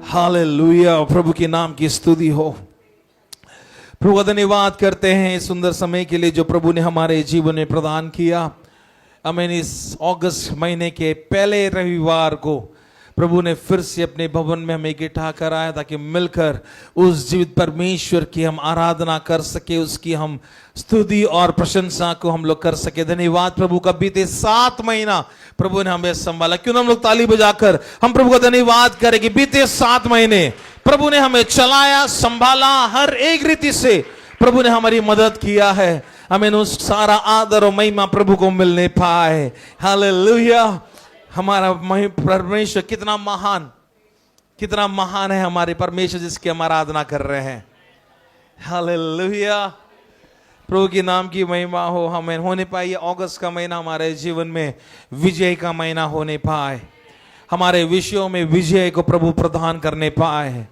Hallelujah, प्रभु के नाम की स्तुति हो। प्रभु का धन्यवाद करते हैं इस सुंदर समय के लिए जो प्रभु ने हमारे जीवन में प्रदान किया। आमीन। इस अगस्त महीने के पहले रविवार को प्रभु ने फिर से अपने भवन में हमें इकट्ठा कराया ताकि मिलकर उस जीवित परमेश्वर की हम आराधना कर सके, उसकी हम स्तुति और प्रशंसा को हम लोग कर सके। धन्यवाद प्रभु का, बीते 7 महीना प्रभु ने हमें संभाला। क्यों ना हम लोग ताली बजाकर हम प्रभु का धन्यवाद करें कि बीते 7 महीने प्रभु ने हमें चलाया, संभाला, हर एक रीति से प्रभु ने हमारी मदद किया है। हमें उस सारा आदर और महिमा प्रभु को मिलने पाए। हालेलुया। हमारा परमेश्वर कितना महान है हमारे परमेश्वर, जिसकी हम आराधना कर रहे हैं। हालेलुया, प्रभु के नाम की महिमा हो। हमें होने पाए अगस्त का महीना हमारे जीवन में विजय का महीना होने पाए, हमारे विषयों में विजय को प्रभु प्रदान करने पाए।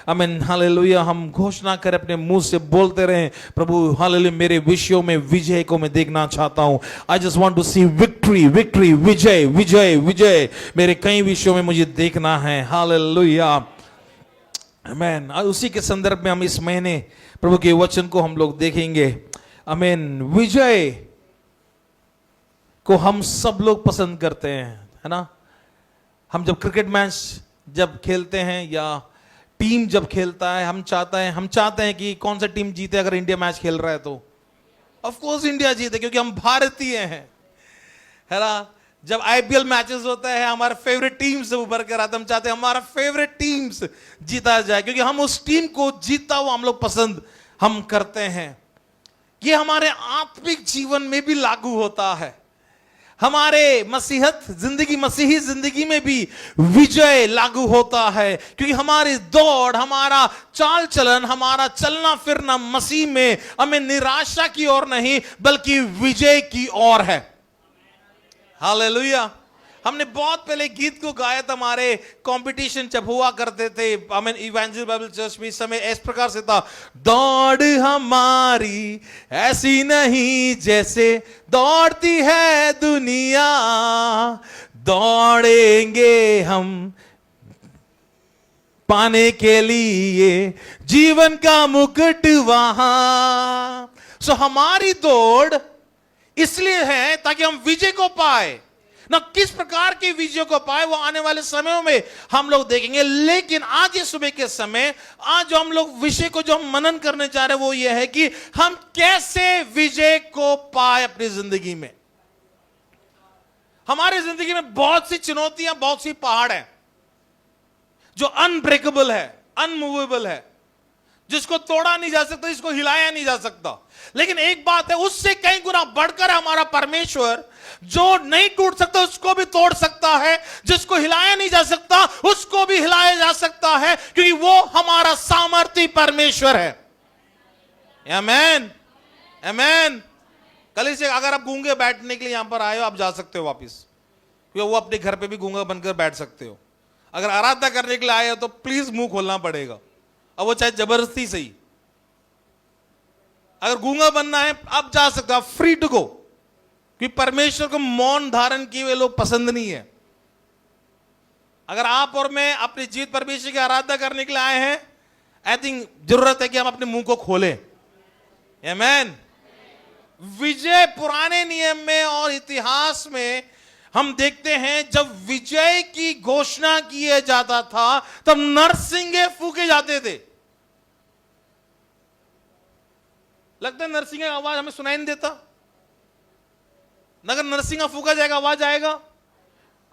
आमीन। हालेलुया। हम घोषणा करें, अपने मुंह से बोलते रहें, प्रभु हालेलुया मेरे विषयों में विजय को मैं देखना चाहता हूं। I just want to see victory, victory, विजय, विजय, विजय मेरे कई विषयों में मुझे देखना है। हालेलुया, आमीन। उसी के संदर्भ में हम इस महीने प्रभु के वचन को हम लोग देखेंगे। आमीन। विजय को हम सब लोग पसंद करते हैं, है ना। हम जब क्रिकेट मैच जब खेलते हैं या टीम जब खेलता है, हम चाहते हैं कि कौन सा टीम जीते। अगर इंडिया मैच खेल रहा है तो ऑफ कोर्स इंडिया जीते, क्योंकि हम भारतीय हैं, है ना। जब आईपीएल मैचेस होता है, हमारे फेवरेट टीम से उभर कर आते, हम चाहते हैं हमारा फेवरेट टीम्स जीता जाए, क्योंकि हम उस टीम को जीता हुआ हम लोग पसंद हम करते हैं। ये हमारे आत्मिक जीवन में भी लागू होता है। हमारे मसीही जिंदगी में भी विजय लागू होता है, क्योंकि हमारी दौड़, हमारा चाल चलन, हमारा चलना फिरना मसीह में हमें निराशा की ओर नहीं बल्कि विजय की ओर है। हालेलुया। हमने बहुत पहले गीत को गाया था, हमारे कंपटीशन जब हुआ करते थे हमें इवेंजल बाइबल चर्च में। इस समय इस प्रकार से था, दौड़ हमारी ऐसी नहीं जैसे दौड़ती है दुनिया, दौड़ेंगे हम पाने के लिए जीवन का मुकुट वहां। सो हमारी दौड़ इसलिए है ताकि हम विजय को पाए ना। किस प्रकार के विजय को पाए वो आने वाले समयों में हम लोग देखेंगे। लेकिन आज ये सुबह के समय, आज जो हम लोग विषय को जो हम मनन करने जा रहे हैं वो ये है कि हम कैसे विजय को पाए अपनी जिंदगी में। हमारी जिंदगी में बहुत सी चुनौतियां, बहुत सी पहाड़ है जो अनब्रेकेबल है, अनमूवेबल है, जिसको तोड़ा नहीं जा सकता, जिसको हिलाया नहीं जा सकता। लेकिन एक बात है, उससे कई गुना बढ़कर हमारा परमेश्वर जो नहीं टूट सकता उसको भी तोड़ सकता है, जिसको हिलाया नहीं जा सकता उसको भी हिलाया जा सकता है, क्योंकि वो हमारा सामर्थी परमेश्वर है। आमीन, आमीन। कल से अगर आप गूंगे बैठने के लिए यहां पर आए हो, आप जा सकते हो वापिस, क्योंकि वो अपने घर पे भी गूंगा बनकर बैठ सकते हो। अगर आराधना करने के लिए आए हो तो प्लीज मुंह खोलना पड़ेगा, अब वो चाहे जबरदस्ती सही। अगर गूंगा बनना है आप जा सकते हो, फ्री टू गो, क्योंकि परमेश्वर को मौन धारण किए हुए लोग पसंद नहीं है। अगर आप और मैं अपने जीवित परमेश्वर की आराधना करने के लिए आए हैं, आई थिंक जरूरत है कि हम अपने मुंह को खोलें। आमीन। विजय पुराने नियम में और इतिहास में हम देखते हैं, जब विजय की घोषणा किया जाता था तब नरसिंगे फूके जाते थे। लगता है नरसिंगे का आवाज हमें सुनाई नहीं देता। अगर नरसिंगा फूका जाएगा आवाज आएगा।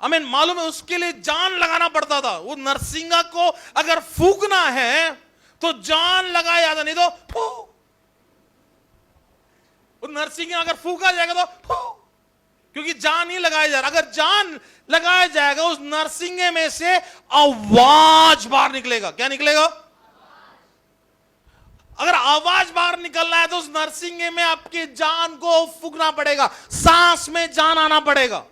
हमें मालूम है उसके लिए जान लगाना पड़ता था। वो नरसिंगा को अगर फूकना है तो जान लगाया जाता, नहीं तो फू। नरसिंगा अगर फूका जाएगा तो फू, क्योंकि जान ही लगाया जा रहा। अगर जान लगाया जाएगा उस नरसिंगे में से आवाज बाहर निकलेगा। क्या निकलेगा? अगर आवाज बाहर निकलना है तो उस नरसिंगे में आपकी जान को फूकना पड़ेगा, सांस में जान आना पड़ेगा।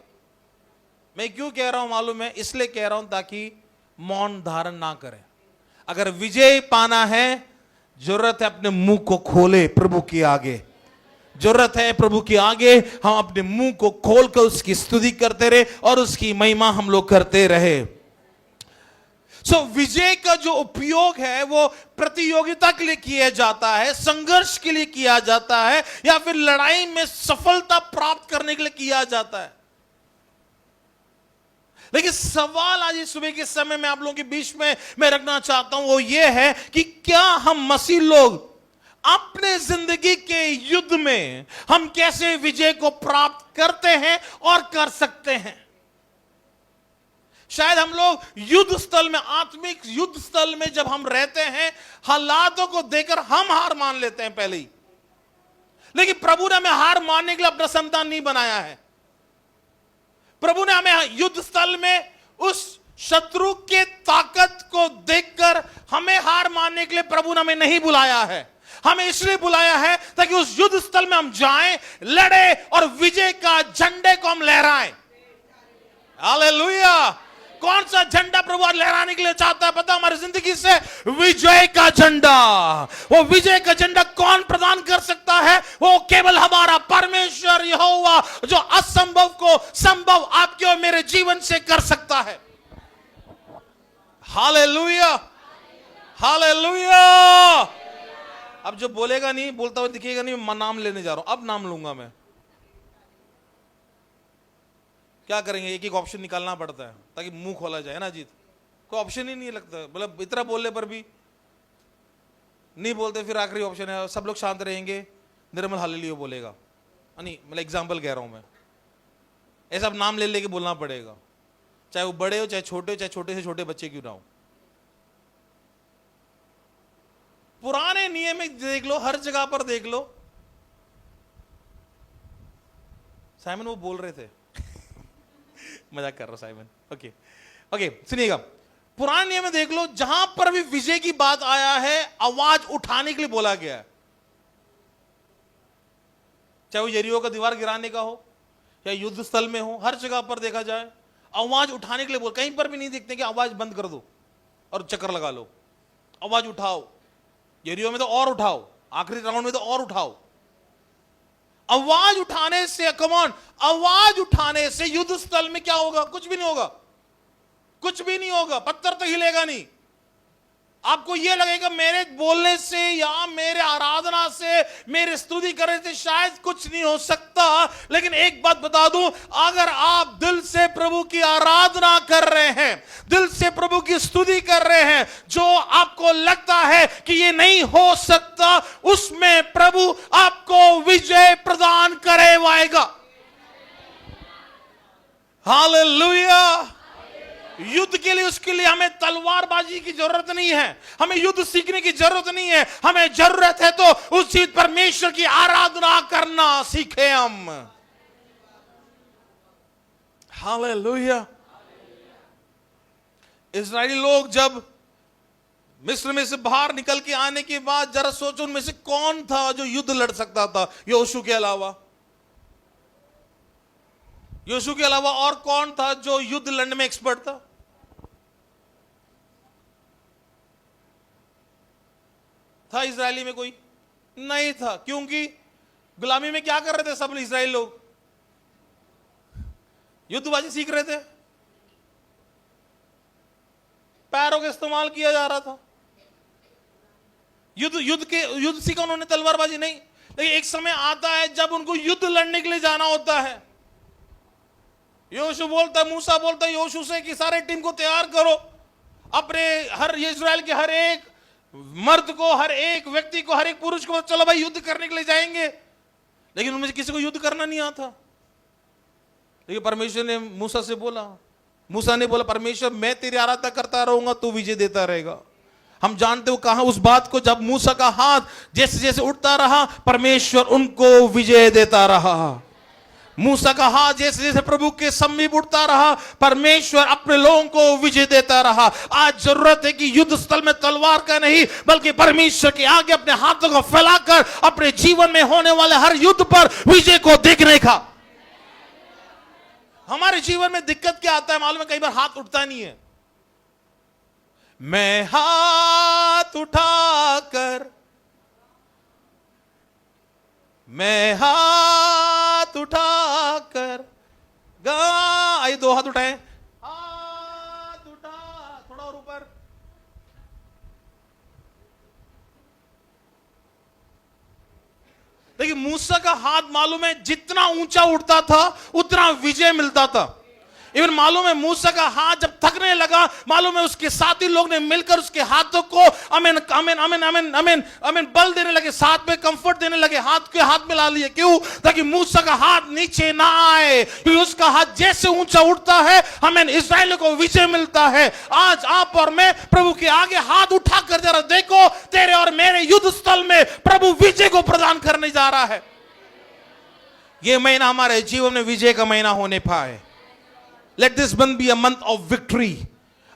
मैं क्यों कह रहा हूं मालूम है? इसलिए कह रहा हूं ताकि मौन धारण ना करें। अगर विजय पाना है, जरूरत है अपने मुंह को खोले प्रभु के आगे। जरूरत है प्रभु के आगे हम अपने मुंह को खोलकर उसकी स्तुति करते रहे और उसकी महिमा हम लोग करते रहे। सो विजय का जो उपयोग है वो प्रतियोगिता के लिए किया जाता है, संघर्ष के लिए किया जाता है, या फिर लड़ाई में सफलता प्राप्त करने के लिए किया जाता है। लेकिन सवाल आज इस सुबह के समय में आप लोगों के बीच में मैं रखना चाहता हूं, वो ये है कि क्या हम मसीह लोग अपने जिंदगी के युद्ध में हम कैसे विजय को प्राप्त करते हैं और कर सकते हैं। शायद हम लोग युद्ध स्थल में, आत्मिक युद्ध स्थल में जब हम रहते हैं, हालातों को देखकर हम हार मान लेते हैं पहले ही। लेकिन प्रभु ने हमें हार मानने के लिए अपना संतान नहीं बनाया है। प्रभु ने हमें युद्ध स्थल में उस शत्रु के ताकत को देखकर हमें हार मानने के लिए प्रभु ने हमें नहीं बुलाया है। हमें इसलिए बुलाया है ताकि उस युद्ध स्थल में हम जाएं, लड़े और विजय का झंडे को हम लहराएं। हालेलुया। कौन सा झंडा प्रभु आज लहराने के लिए चाहता है पता? हमारी जिंदगी से विजय का झंडा। वो विजय का झंडा कौन प्रदान कर सकता है? वो केवल हमारा परमेश्वर यहोवा, जो असंभव को संभव आपके और मेरे जीवन से कर सकता है। Hallelujah, hallelujah. अब जो बोलेगा नहीं, बोलता हुआ दिखेगा नहीं, मैं नाम लेने जा रहा हूं। अब नाम लूंगा मैं। क्या करेंगे? एक एक ऑप्शन निकालना पड़ता है ताकि मुंह खोला जाए ना जीत। कोई ऑप्शन ही नहीं लगता, मतलब इतना बोलने पर भी नहीं बोलते। फिर आखिरी ऑप्शन है, सब लोग शांत रहेंगे, निर्मल हालेलुया बोलेगा। नहीं, मतलब एग्जाम्पल कह रहा हूं मैं। ऐसा अब नाम ले लेके बोलना पड़ेगा, चाहे वो बड़े हो, चाहे छोटे हो, चाहे छोटे से छोटे बच्चे क्यों ना हो। पुराने नियम में देख लो, हर जगह पर देख लो। साइमन वो बोल रहे थे मजाक कर रहा हूं साइमन। ओके ओके, सुनिएगा। पुराने नियम में देख लो, जहां पर भी विजय की बात आया है, आवाज उठाने के लिए बोला गया है। चाहे वो यरीहो का दीवार गिराने का हो या युद्ध स्थल में हो, हर जगह पर देखा जाए आवाज उठाने के लिए बोल। कहीं पर भी नहीं देखते कि आवाज बंद कर दो और चक्कर लगा लो। आवाज उठाओ। यरीहो में तो और उठाओ, आखिरी राउंड में तो और उठाओ। आवाज उठाने से, कम ऑन, आवाज उठाने से युद्ध स्थल में क्या होगा? कुछ भी नहीं होगा, कुछ भी नहीं होगा। पत्थर तो हिलेगा नहीं। आपको यह लगेगा मेरे बोलने से या मेरे आराधना से, मेरे स्तुति करने से शायद कुछ नहीं हो सकता। लेकिन एक बात बता दूं, अगर आप दिल से प्रभु की आराधना कर रहे हैं, दिल से प्रभु की स्तुति कर रहे हैं, जो आपको लगता है कि ये नहीं हो सकता, उसमें प्रभु आपको विजय प्रदान करेगा। हालेलुया। युद्ध के लिए, उसके लिए हमें तलवारबाजी की जरूरत नहीं है, हमें युद्ध सीखने की जरूरत नहीं है। हमें जरूरत है तो उस चीज परमेश्वर की आराधना करना सीखे हम। हालेलुया। इस्राएली लोग जब मिस्र में से बाहर निकल के आने के बाद, जरा सोचो उनमें से कौन था जो युद्ध लड़ सकता था यहोशू के अलावा? यहोशू के अलावा और कौन था जो युद्ध लड़ने में एक्सपर्ट था? था इजरायली में कोई? नहीं था। क्योंकि गुलामी में क्या कर रहे थे सब इजरायली लोग? युद्धबाजी सीख रहे थे। पैरों का इस्तेमाल किया जा रहा था। युद्ध सीखा उन्होंने, तलवारबाजी नहीं। लेकिन एक समय आता है जब उनको युद्ध लड़ने के लिए जाना होता है। यहोशू बोलता है, मूसा बोलता है यहोशू से कि सारे टीम को तैयार करो, अपने हर इजराइल के हर एक मर्द को, हर एक व्यक्ति को, हर एक पुरुष को, चलो भाई युद्ध करने के लिए जाएंगे। लेकिन उनमें से किसी को युद्ध करना नहीं आता। लेकिन परमेश्वर ने मूसा से बोला, मूसा ने बोला, परमेश्वर मैं तेरी आराधना करता रहूंगा, तू विजय देता रहेगा। हम जानते हो कहां उस बात को, जब मूसा का हाथ जैसे जैसे उठता रहा, परमेश्वर उनको विजय देता रहा। मूसा का हाथ जैसे जैसे प्रभु के समीप उठता रहा, परमेश्वर अपने लोगों को विजय देता रहा। आज जरूरत है कि युद्ध स्थल में तलवार का नहीं, बल्कि परमेश्वर के आगे अपने हाथों को फैलाकर अपने जीवन में होने वाले हर युद्ध पर विजय को देखने का। हमारे जीवन में दिक्कत क्या आता है मालूम है? कई बार हाथ उठता नहीं है। मैं हाथ उठाकर, मैं हाथ उठाकर गा, आइए दो हाथ उठाएं, हाथ उठा, थोड़ा और ऊपर, लेकिन मूसा का हाथ मालूम है जितना ऊंचा उठता था उतना विजय मिलता था। इवन मालूम है मूसा का हाथ जब थकने लगा, मालूम है उसके साथी लोग ने मिलकर उसके हाथों को amen amen amen amen amen amen बल देने लगे, साथ में कंफर्ट देने लगे, हाथ के हाथ में ला लिए। क्यों? ताकि मूसा का हाथ नीचे ना आए, क्योंकि उसका हाथ जैसे ऊंचा उठता है अमेन इस्राएल को विजय मिलता है। आज आप और मैं प्रभु के आगे हाथ उठा कर जरा देखो, तेरे और मेरे युद्ध स्थल में प्रभु विजय को प्रदान करने जा रहा है। यह महीना हमारे जीवन में विजय का महीना होने पाए। Let this month be a month of victory.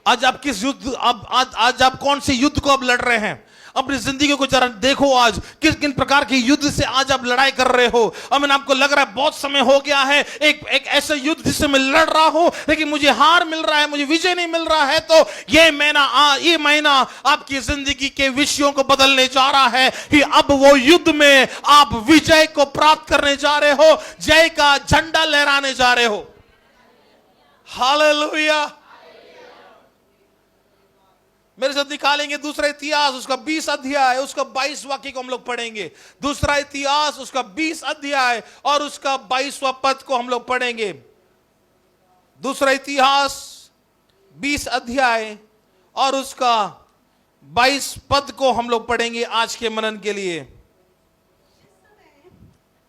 आज आप किस युद्ध आज आप कौन से युद्ध को अब लड़ रहे हैं? अपनी जिंदगी को जरा देखो, आज किस किन प्रकार के युद्ध से आज आप लड़ाई कर रहे हो। अमीन, आपको लग रहा है बहुत समय हो गया है एक ऐसा युद्ध जिससे मैं लड़ रहा हूं लेकिन मुझे हार मिल रहा है, मुझे विजय नहीं मिल रहा है। तो ये महीना आपकी जिंदगी के विषयों को बदलने जा रहा है कि अब वो युद्ध में आप विजय को प्राप्त करने जा रहे हो, जय का झंडा लहराने जा रहे हो। हालेलुया। मेरे साथ निकालेंगे दूसरा इतिहास उसका 20 अध्याय, उसका 22 वाक्य को हम लोग पढ़ेंगे। दूसरा इतिहास उसका 20 अध्याय और उसका 22वां पद को हम लोग पढ़ेंगे। दूसरा इतिहास 20 अध्याय और उसका 22 पद को हम लोग पढ़ेंगे आज के मनन के लिए।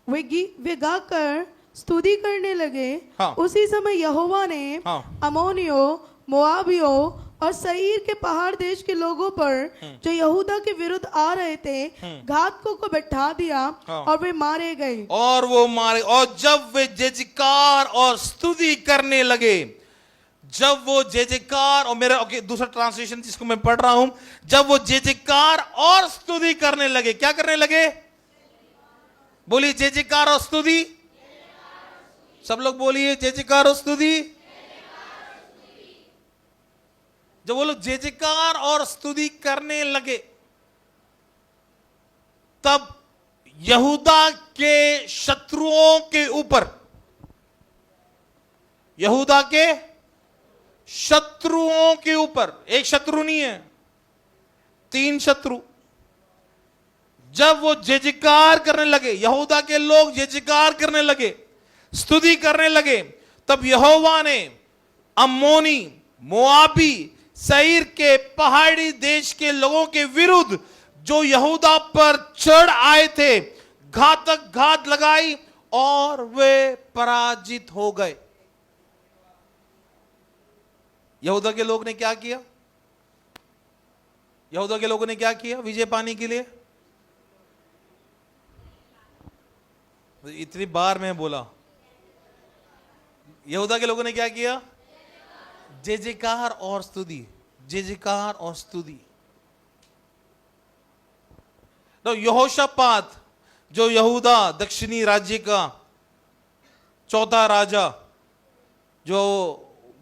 वे गाकर स्तुति करने लगे। हाँ। उसी समय यहोवा ने अमोनियों, मोआबियों और सईर के पहाड़ देश के लोगों पर जो यहूदा के विरुद्ध आ रहे थे घातकों को बैठा दिया और वे मारे गए। और जब वे जयकार और स्तुति करने लगे, जब वो जयकार और मेरा दूसरा ट्रांसलेशन जिसको मैं पढ़ रहा हूं, जब वो जयकार और स्तुति करने लगे, क्या करने लगे? बोलिए जयकार और स्तुति। सब लोग बोलिए जयकार और स्तुति। जब वो लोग जयकार और स्तुति करने लगे तब यहूदा के शत्रुओं के ऊपर, यहूदा के शत्रुओं के ऊपर, एक शत्रु नहीं है, 3 शत्रु, जब वो जयकार करने लगे, यहूदा के लोग जयकार करने लगे, स्तुति करने लगे, तब यहोवा ने अम्मोनी, मोआबी, सईर के पहाड़ी देश के लोगों के विरुद्ध जो यहूदा पर चढ़ आए थे घातक घात लगाई और वे पराजित हो गए। यहूदा के लोग ने क्या किया? यहूदा के लोगों ने क्या किया विजय पाने के लिए? इतनी बार मैं बोला, यहूदा के लोगों ने क्या किया? जय जयकार और स्तुति, जय जयकार और स्तुति। तो यहोशापात जो यहूदा दक्षिणी राज्य का चौथा राजा, जो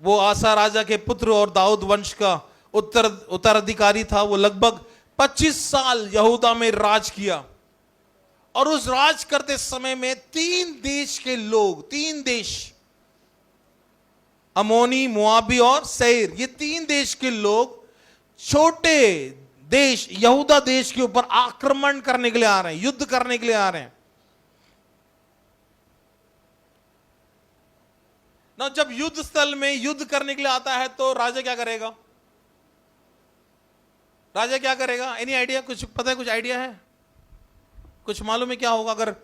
वो आसा राजा के पुत्र और दाऊद वंश का उत्तराधिकारी था, वो लगभग 25 साल यहूदा में राज किया। और उस राज करते समय में 3 देश के लोग, 3 देश, अमोनी, मोआबी और सईर, ये 3 देश के लोग छोटे देश यहूदा देश के ऊपर आक्रमण करने के लिए आ रहे हैं, युद्ध करने के लिए आ रहे हैं ना। जब युद्ध स्थल में युद्ध करने के लिए आता है तो राजा क्या करेगा? राजा क्या करेगा? Any idea? कुछ पता है? कुछ आइडिया है? कुछ मालूम है क्या होगा अगर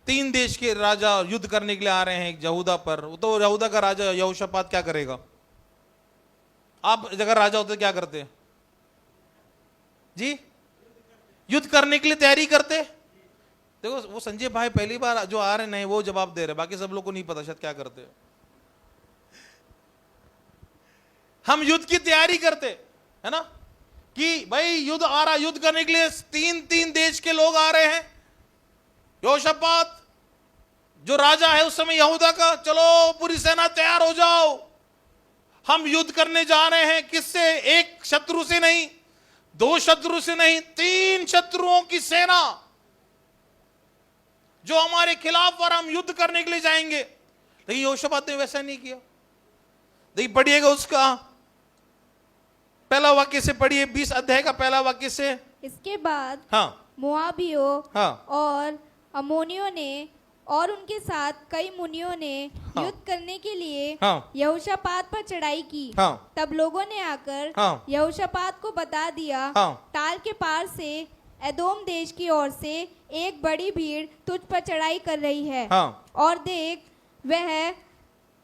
3 देश के राजा युद्ध करने के लिए आ रहे हैं यहूदा पर? तो यहूदा का राजा यहोशापात क्या करेगा? आप अगर राजा होते क्या करते जी? युद्ध करने के लिए तैयारी करते। देखो वो संजय भाई पहली बार जो आ रहे नहीं वो जवाब दे रहे, बाकी सब लोग को नहीं पता शायद क्या करते। हम युद्ध की तैयारी करते है ना कि भाई युद्ध आ रहा, युद्ध करने के लिए 3 देश के लोग आ रहे हैं। यहोशापात जो राजा है उस समय यहूदा का, चलो पूरी सेना तैयार हो जाओ, हम युद्ध करने जा रहे हैं। किससे? एक शत्रु से नहीं, 2 शत्रु से नहीं, 3 शत्रुओं की सेना जो हमारे खिलाफ और हम युद्ध करने के लिए जाएंगे। लेकिन यहोशापात ने वैसा नहीं किया। देखिए पढ़िएगा उसका पहला वाक्य से, पढ़िए 20 अध्याय का पहला वाक्य से। इसके बाद हाँ, मोआबियों हाँ। और अमोनियों ने और उनके साथ कई मुनियों ने हाँ। युद्ध करने के लिए हाँ। यहोशापात पर चढ़ाई की। हाँ। तब लोगों ने आकर हाँ। यहोशापात को बता दिया, हाँ। ताल के पार से एदोम देश की ओर से एक बड़ी भीड़ तुझ पर चढ़ाई कर रही है। हाँ। और देख, वह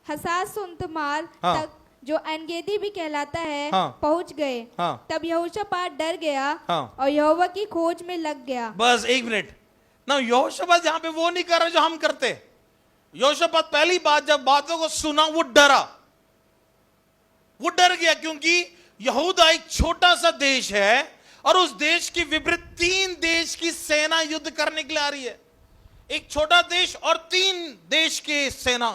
हसासुन्तमार हाँ। तक, जो अनगेदी भी कहलाता है, हाँ। पहुंच गए। हाँ। तब यहोशापात डर गया हाँ। और यहोवा की खोज में लग गया। बस एक मिनट ना, यहोशापात यहाँ पे वो नहीं कर रहा जो हम करते। यहोशापात पहली बात जब बातों को सुना वो डरा, वो डर गया, क्योंकि यहूदा एक छोटा सा देश है और उस देश के विपरीत 3 देश की सेना युद्ध करने के लिए आ रही है। एक छोटा देश और 3 देश की सेना।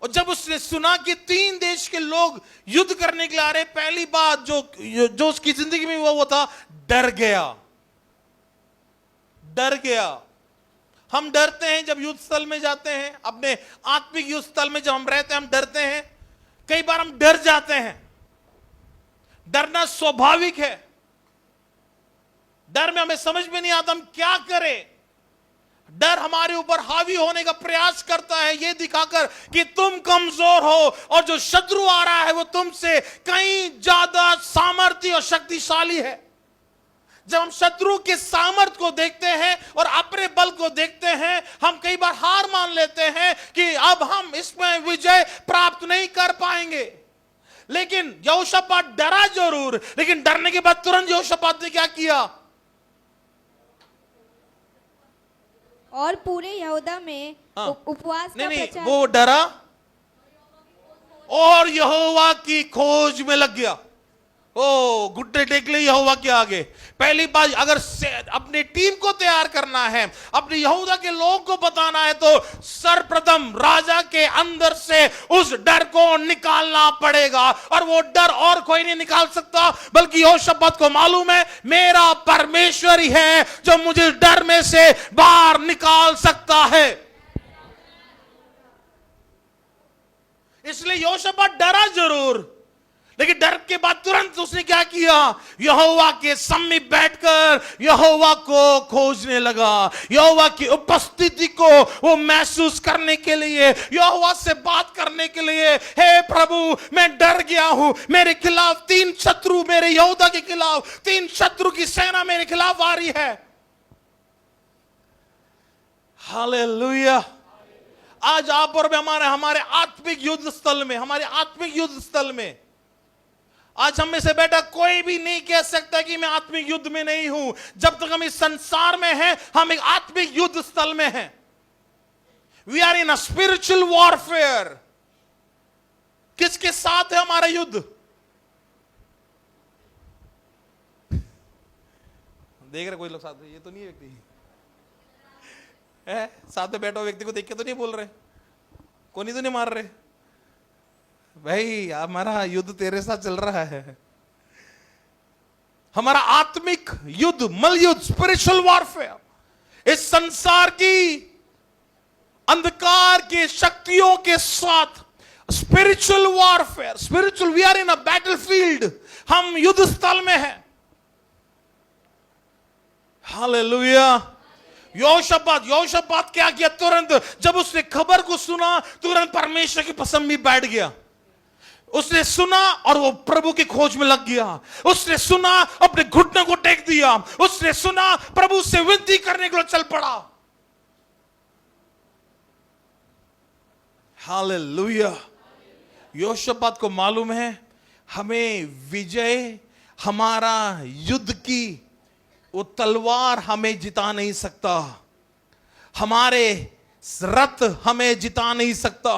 और जब उसने सुना कि 3 देश के लोग युद्ध करने के लिए आ रहे, पहली बात जो उसकी जिंदगी में हुआ वो था, डर गया। डर गया। हम डरते हैं जब युद्ध स्थल में जाते हैं, अपने आत्मिक युद्ध स्थल में जब हम रहते हैं हम डरते हैं। कई बार हम डर जाते हैं। डरना स्वाभाविक है। डर में हमें समझ में नहीं आता हम क्या करें। डर हमारे ऊपर हावी होने का प्रयास करता है, यह दिखाकर कि तुम कमजोर हो और जो शत्रु आ रहा है वो तुमसे कहीं ज्यादा सामर्थ्य और शक्तिशाली है। जब हम शत्रु के सामर्थ्य को देखते हैं और अपने बल को देखते हैं, हम कई बार हार मान लेते हैं कि अब हम इसमें विजय प्राप्त नहीं कर पाएंगे। लेकिन यहोशापात डरा जरूर, लेकिन डरने के बाद तुरंत यहोशापात ने क्या किया? और पूरे यहूदा में हाँ। उपवास का नहीं, प्रचार। वो डरा और यहोवा की खोज में लग गया। ओ, घुटने टेक ले यहोवा के आगे। पहली बात, अगर अपनी टीम को तैयार करना है, अपने यहूदा के लोगों को बताना है, तो सर्वप्रथम राजा के अंदर से उस डर को निकालना पड़ेगा। और वो डर और कोई नहीं निकाल सकता, बल्कि यहोशापात को मालूम है मेरा परमेश्वर ही है जो मुझे डर में से बाहर निकाल सकता है। इसलिए यहोशापात डरा जरूर, लेकिन डर के बाद तुरंत उसने क्या किया? यहोवा के समीप बैठकर यहोवा को खोजने लगा। यहोवा की उपस्थिति को वो महसूस करने के लिए, यहोवा से बात करने के लिए, हे प्रभु मैं डर गया हूं, मेरे खिलाफ 3 शत्रु, मेरे यहोवा के खिलाफ 3 शत्रु की सेना मेरे खिलाफ आ रही है। हालेलुया। आज आप और मैं हमारे आत्मिक युद्ध स्थल में, हमारे आत्मिक युद्ध स्थल में, आज हम में से बेटा कोई भी नहीं कह सकता कि मैं आत्मिक युद्ध में नहीं हूं। जब तक हम इस संसार में हैं, हम एक आत्मिक युद्ध स्थल में हैं। We are in a spiritual warfare. किसके साथ है हमारा युद्ध? देख रहे कोई लोग साथ में? ये तो नहीं है व्यक्ति है साथ में बैठा व्यक्ति को देख के तो नहीं बोल रहे, कोई तो नहीं मार रहे। भाई हमारा युद्ध तेरे साथ चल रहा है। हमारा आत्मिक युद्ध, मल युद्ध, स्पिरिचुअल वॉरफेयर, इस संसार की अंधकार की शक्तियों के साथ spiritual warfare, spiritual, we are in a battlefield. हम युद्ध स्थल में हैं। हालेलुया। यहोशापात क्या किया? तुरंत जब उसने खबर को सुना, तुरंत परमेश्वर की पसंद में बैठ गया। उसने सुना और वो प्रभु की खोज में लग गया। उसने सुना, अपने घुटने को टेक दिया। उसने सुना, प्रभु से विनती करने के लिए चल पड़ा। हालेलुया। यहोशापात को मालूम है हमें विजय, हमारा युद्ध की वो तलवार हमें जिता नहीं सकता, हमारे रथ हमें जिता नहीं सकता,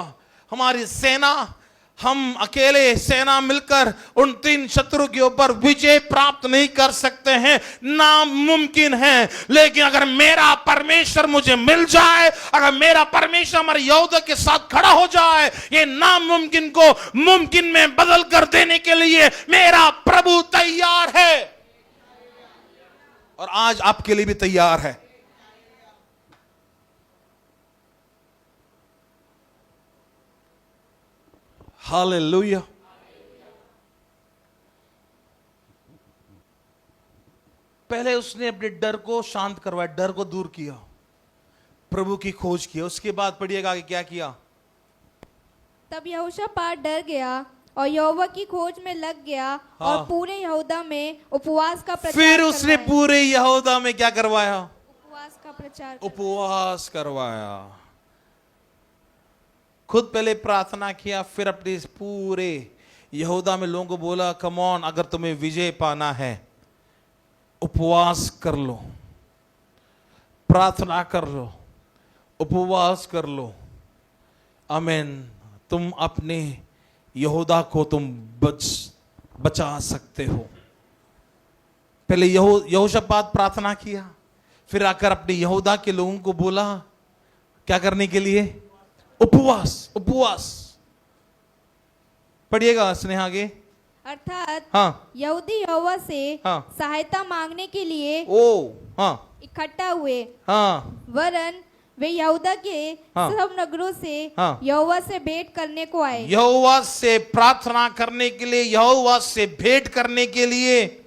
हमारी सेना, हम अकेले सेना मिलकर उन 3 शत्रु के ऊपर विजय प्राप्त नहीं कर सकते हैं, नामुमकिन है। लेकिन अगर मेरा परमेश्वर मुझे मिल जाए, अगर मेरा परमेश्वर हमारे योद्धा के साथ खड़ा हो जाए, ये नामुमकिन को मुमकिन में बदल कर देने के लिए मेरा प्रभु तैयार है और आज आपके लिए भी तैयार है। हालेलुया। पहले उसने अपने डर को शांत करवाया, डर को दूर किया, प्रभु की खोज की। उसके बाद पढ़िएगा आगे क्या किया। तब यहोशापात डर गया और यहोवा की खोज में लग गया और पूरे यहूदा में उपवास का प्रचार फिर उसने करवाया। पूरे यहूदा में क्या करवाया? उपवास का प्रचार उपवास करवाया। खुद पहले प्रार्थना किया, फिर अपने इस पूरे यहूदा में लोगों को बोला, कम ऑन, अगर तुम्हें विजय पाना है उपवास कर लो, प्रार्थना कर लो, उपवास कर लो, आमीन, तुम अपने यहूदा को तुम बचा सकते हो। पहले यहोशापात प्रार्थना किया, फिर आकर अपने यहूदा के लोगों को बोला क्या करने के लिए? उपवास। उपवास पढ़िएगा स्नेहा आगे। अर्थात हाँ यहूदी यहोवा से हाँ। सहायता मांगने के लिए हाँ इकट्ठा हुए, हाँ वरन वे यहूदा के हाँ। सब नगरों से हाँ। यहोवा से भेंट करने को आए। यहोवा से प्रार्थना करने के लिए, यहोवा से भेंट करने के लिए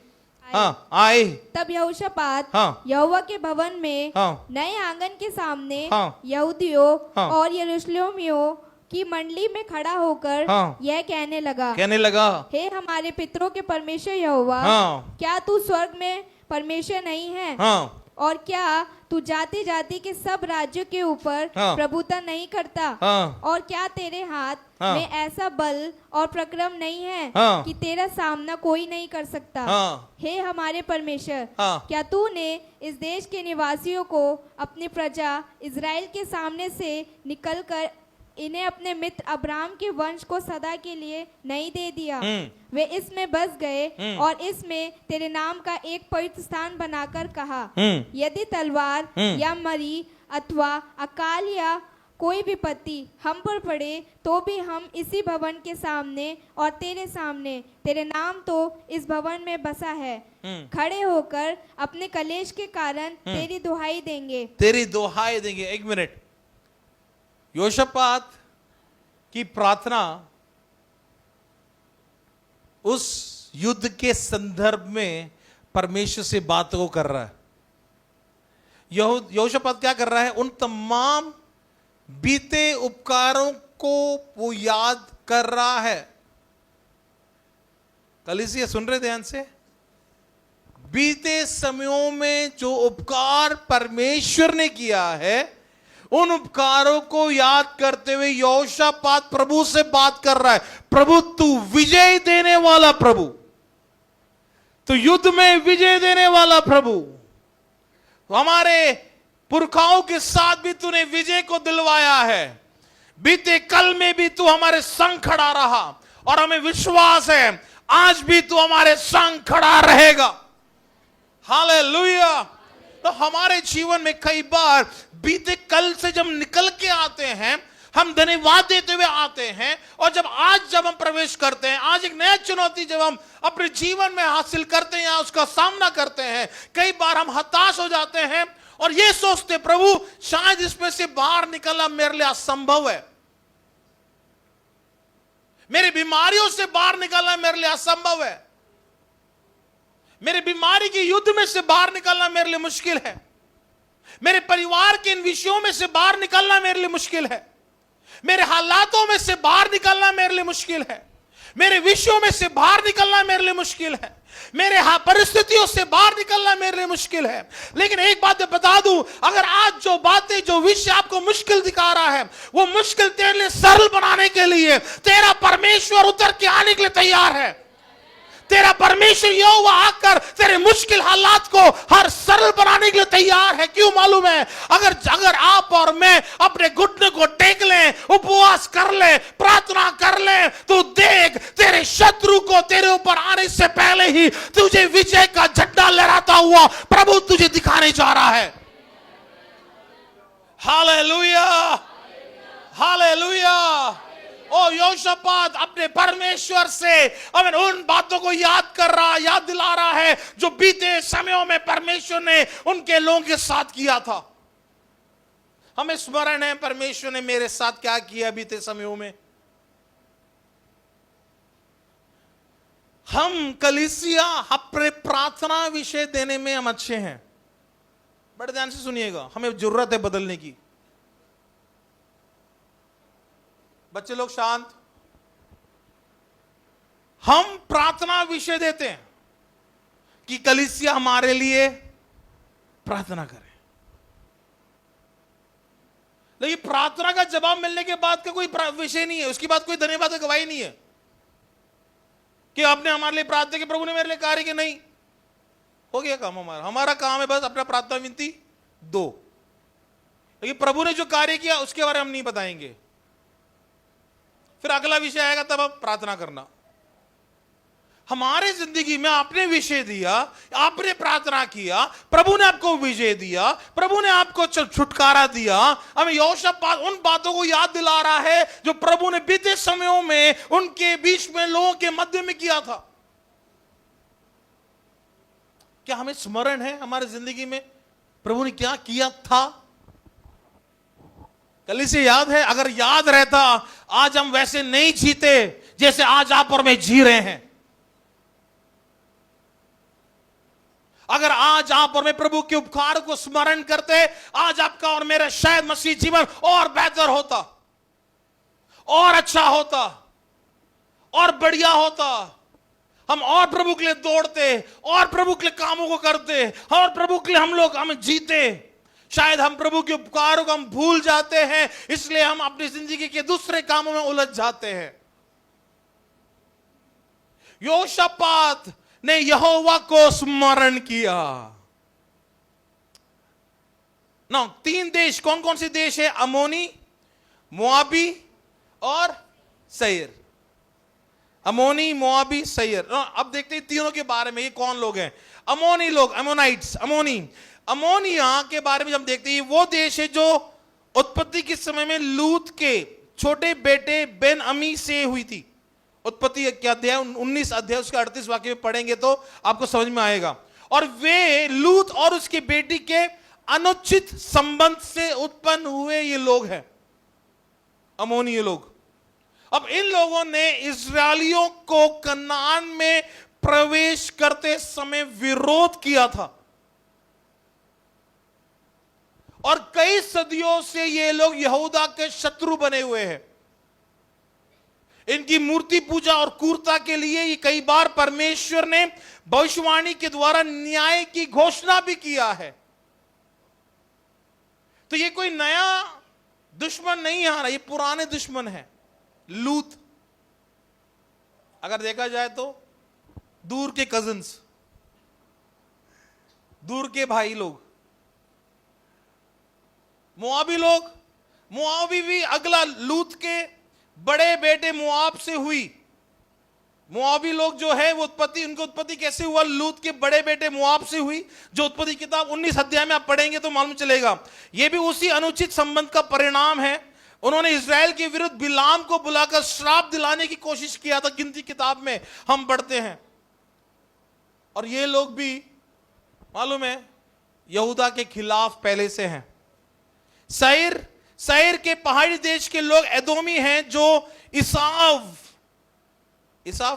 हाँ आए। तब यहोशापात हाँ। यहोवा के भवन में हाँ। नए आंगन के सामने हाँ। यहूदियों हाँ। और यरूशलेमियों की मंडली में खड़ा होकर हाँ। यह कहने लगा, हे हमारे पितरों के परमेश्वर यहोवा, हाँ। क्या तू स्वर्ग में परमेश्वर नहीं है? हाँ। और क्या तू जाति जाति के सब राज्यों के ऊपर हाँ। प्रभुता नहीं करता? हाँ। और क्या तेरे हाथ हाँ। में ऐसा बल और प्रक्रम नहीं है हाँ। कि तेरा सामना कोई नहीं कर सकता? हाँ। हे हमारे परमेश्वर, हाँ। क्या तूने इस देश के निवासियों को अपनी प्रजा इज़राइल के सामने से निकलकर इन्हें अपने मित्र अब्राहम के वंश को सदा के लिए नहीं दे दिया? वे इसमें बस गए और इसमें तेरे नाम का एक पवित्र स्थान बनाकर कहा, यदि तलवार या मरी अथवा अकाल या कोई विपत्ति हम पर पड़े तो भी हम इसी भवन के सामने और तेरे सामने, तेरे नाम तो इस भवन में बसा है, खड़े होकर अपने कलेश के कारण तेरी दुहाई देंगे। तेरी दुहाई देंगे। एक मिनट, यहोशापात की प्रार्थना उस युद्ध के संदर्भ में परमेश्वर से बात को कर रहा है। यहोशापात क्या कर रहा है? उन तमाम बीते उपकारों को वो याद कर रहा है। कलीसिया सुन रहे ध्यान से? बीते समयों में जो उपकार परमेश्वर ने किया है, उन उपकारों को याद करते हुए यहोशापात प्रभु से बात कर रहा है। प्रभु तू विजय देने वाला प्रभु, तो युद्ध में विजय देने वाला प्रभु, हमारे पुरखाओं के साथ भी तूने विजय को दिलवाया है। बीते कल में भी तू हमारे संग खड़ा रहा और हमें विश्वास है आज भी तू हमारे संग खड़ा रहेगा। हालेलुया। तो हमारे जीवन में कई बार बीते कल से जब निकल के आते हैं, हम धन्यवाद देते हुए आते हैं, और जब हम प्रवेश करते हैं, आज एक नया चुनौती जब हम अपने जीवन में हासिल करते हैं या उसका सामना करते हैं, कई बार हम हताश हो जाते हैं और ये सोचते प्रभु शायद इसमें से बाहर निकलना मेरे लिए असंभव है, मेरी बीमारियों से बाहर निकलना मेरे लिए असंभव है, मेरी बीमारी के युद्ध में से बाहर निकलना मेरे लिए मुश्किल है, मेरे परिवार के इन विषयों में से बाहर निकलना मेरे लिए मुश्किल है, मेरे हालातों में से बाहर निकलना मेरे लिए मुश्किल है, मेरे विषयों में से बाहर निकलना मेरे लिए मुश्किल है, मेरे परिस्थितियों से बाहर निकलना मेरे लिए मुश्किल है। लेकिन एक बात मैं बता दूं, अगर आज जो बातें, जो विषय आपको मुश्किल दिखा रहा है, वो मुश्किल तेरे लिए सरल बनाने के लिए तेरा परमेश्वर उतर के आने के लिए तैयार है। तेरा परमेश्वर यहोवा आकर तेरे मुश्किल हालात को हर सरल बनाने के लिए तैयार है। क्यों मालूम है? अगर आप और मैं अपने घुटने को टेक लें, उपवास कर लें, प्रार्थना कर लें, तो देख तेरे शत्रु को तेरे ऊपर आने से पहले ही तुझे विजय का झंडा लहराता हुआ प्रभु तुझे दिखाने जा रहा है। Hallelujah, hallelujah. ओ यहोशापात अपने परमेश्वर से हमें उन बातों को याद दिला रहा है जो बीते समयों में परमेश्वर ने उनके लोगों के साथ किया था। हमें स्मरण है परमेश्वर ने मेरे साथ क्या किया बीते समयों में। हम कलीसिया अपने प्रार्थना विषय देने में हम अच्छे हैं। बड़े ध्यान से सुनिएगा, हमें जरूरत है बदलने की। बच्चे लोग शांत। हम प्रार्थना विषय देते हैं कि कलीसिया हमारे लिए प्रार्थना करे, लेकिन प्रार्थना का जवाब मिलने के बाद का कोई विषय नहीं है, उसके बाद कोई धन्यवाद का गवाही नहीं है कि आपने हमारे लिए प्रार्थना की, प्रभु ने मेरे लिए कार्य किया। नहीं, हो गया काम हमारा। हमारा काम है बस अपना प्रार्थना विनती दो, लेकिन प्रभु ने जो कार्य किया उसके बारे में हम नहीं बताएंगे। फिर अगला विषय आएगा, तब हम प्रार्थना करना। हमारे जिंदगी में आपने विषय दिया, आपने प्रार्थना किया, प्रभु ने आपको विजय दिया, प्रभु ने आपको छुटकारा दिया। हमें यहोशापात उन बातों को याद दिला रहा है जो प्रभु ने बीते समयों में उनके बीच में लोगों के मध्य में किया था। क्या हमें स्मरण है हमारे जिंदगी में प्रभु ने क्या किया था? कल से याद है? अगर याद रहता आज हम वैसे नहीं जीते जैसे आज आप और मैं जी रहे हैं। अगर आज आप और मैं प्रभु के उपकार को स्मरण करते, आज आपका और मेरा शायद मसीह जीवन और बेहतर होता, और अच्छा होता, और बढ़िया होता। हम और प्रभु के लिए दौड़ते, और प्रभु के लिए कामों को करते, और प्रभु के लिए हम जीते। शायद हम प्रभु के उपकारों को हम भूल जाते हैं, इसलिए हम अपनी जिंदगी के दूसरे कामों में उलझ जाते हैं। यहोशापात ने यहोवा को स्मरण किया। ना 3 देश, कौन कौन से देश है? अमोनी, मोआबी और सैर। अमोनी, मोआबी, सैर। अब देखते हैं तीनों के बारे में, ये कौन लोग हैं? अमोनी लोग, अमोनाइट्स, अमोनिया के बारे में हम देखते हैं, वो देश है जो उत्पत्ति के समय में लूत के छोटे बेटे बेन अमी से हुई थी। उत्पत्ति क्या अध्याय 19 अध्याय उसके 38 वाक्य में पढ़ेंगे तो आपको समझ में आएगा। और वे लूत और उसकी बेटी के अनुचित संबंध से उत्पन्न हुए ये लोग हैं, अमोनी लोग। अब इन लोगों ने इस्राएलियों को कनान में प्रवेश करते समय विरोध किया था, और कई सदियों से ये लोग यहूदा के शत्रु बने हुए हैं। इनकी मूर्ति पूजा और क्रूरता के लिए ये कई बार परमेश्वर ने भविष्यवाणी के द्वारा न्याय की घोषणा भी किया है। तो ये कोई नया दुश्मन नहीं आ रहा, ये पुराने दुश्मन है। लूत अगर देखा जाए तो दूर के कजिन्स, दूर के भाई लोग। मोआबी लोग, मोआबी भी अगला लूत के बड़े बेटे मोआब से हुई। मोआबी लोग जो है वो उनकी उत्पत्ति कैसे हुआ? लूत के बड़े बेटे मोआब से हुई, जो उत्पत्ति किताब 19 अध्याय में आप पढ़ेंगे तो मालूम चलेगा। ये भी उसी अनुचित संबंध का परिणाम है। उन्होंने इजराइल के विरुद्ध बिलाम को बुलाकर श्राप दिलाने की कोशिश किया था, गिनती किताब में हम पढ़ते हैं। और ये लोग भी मालूम है यहूदा के खिलाफ पहले से हैं। सैर के पहाड़ी देश के लोग एदोमी हैं, जो इसाव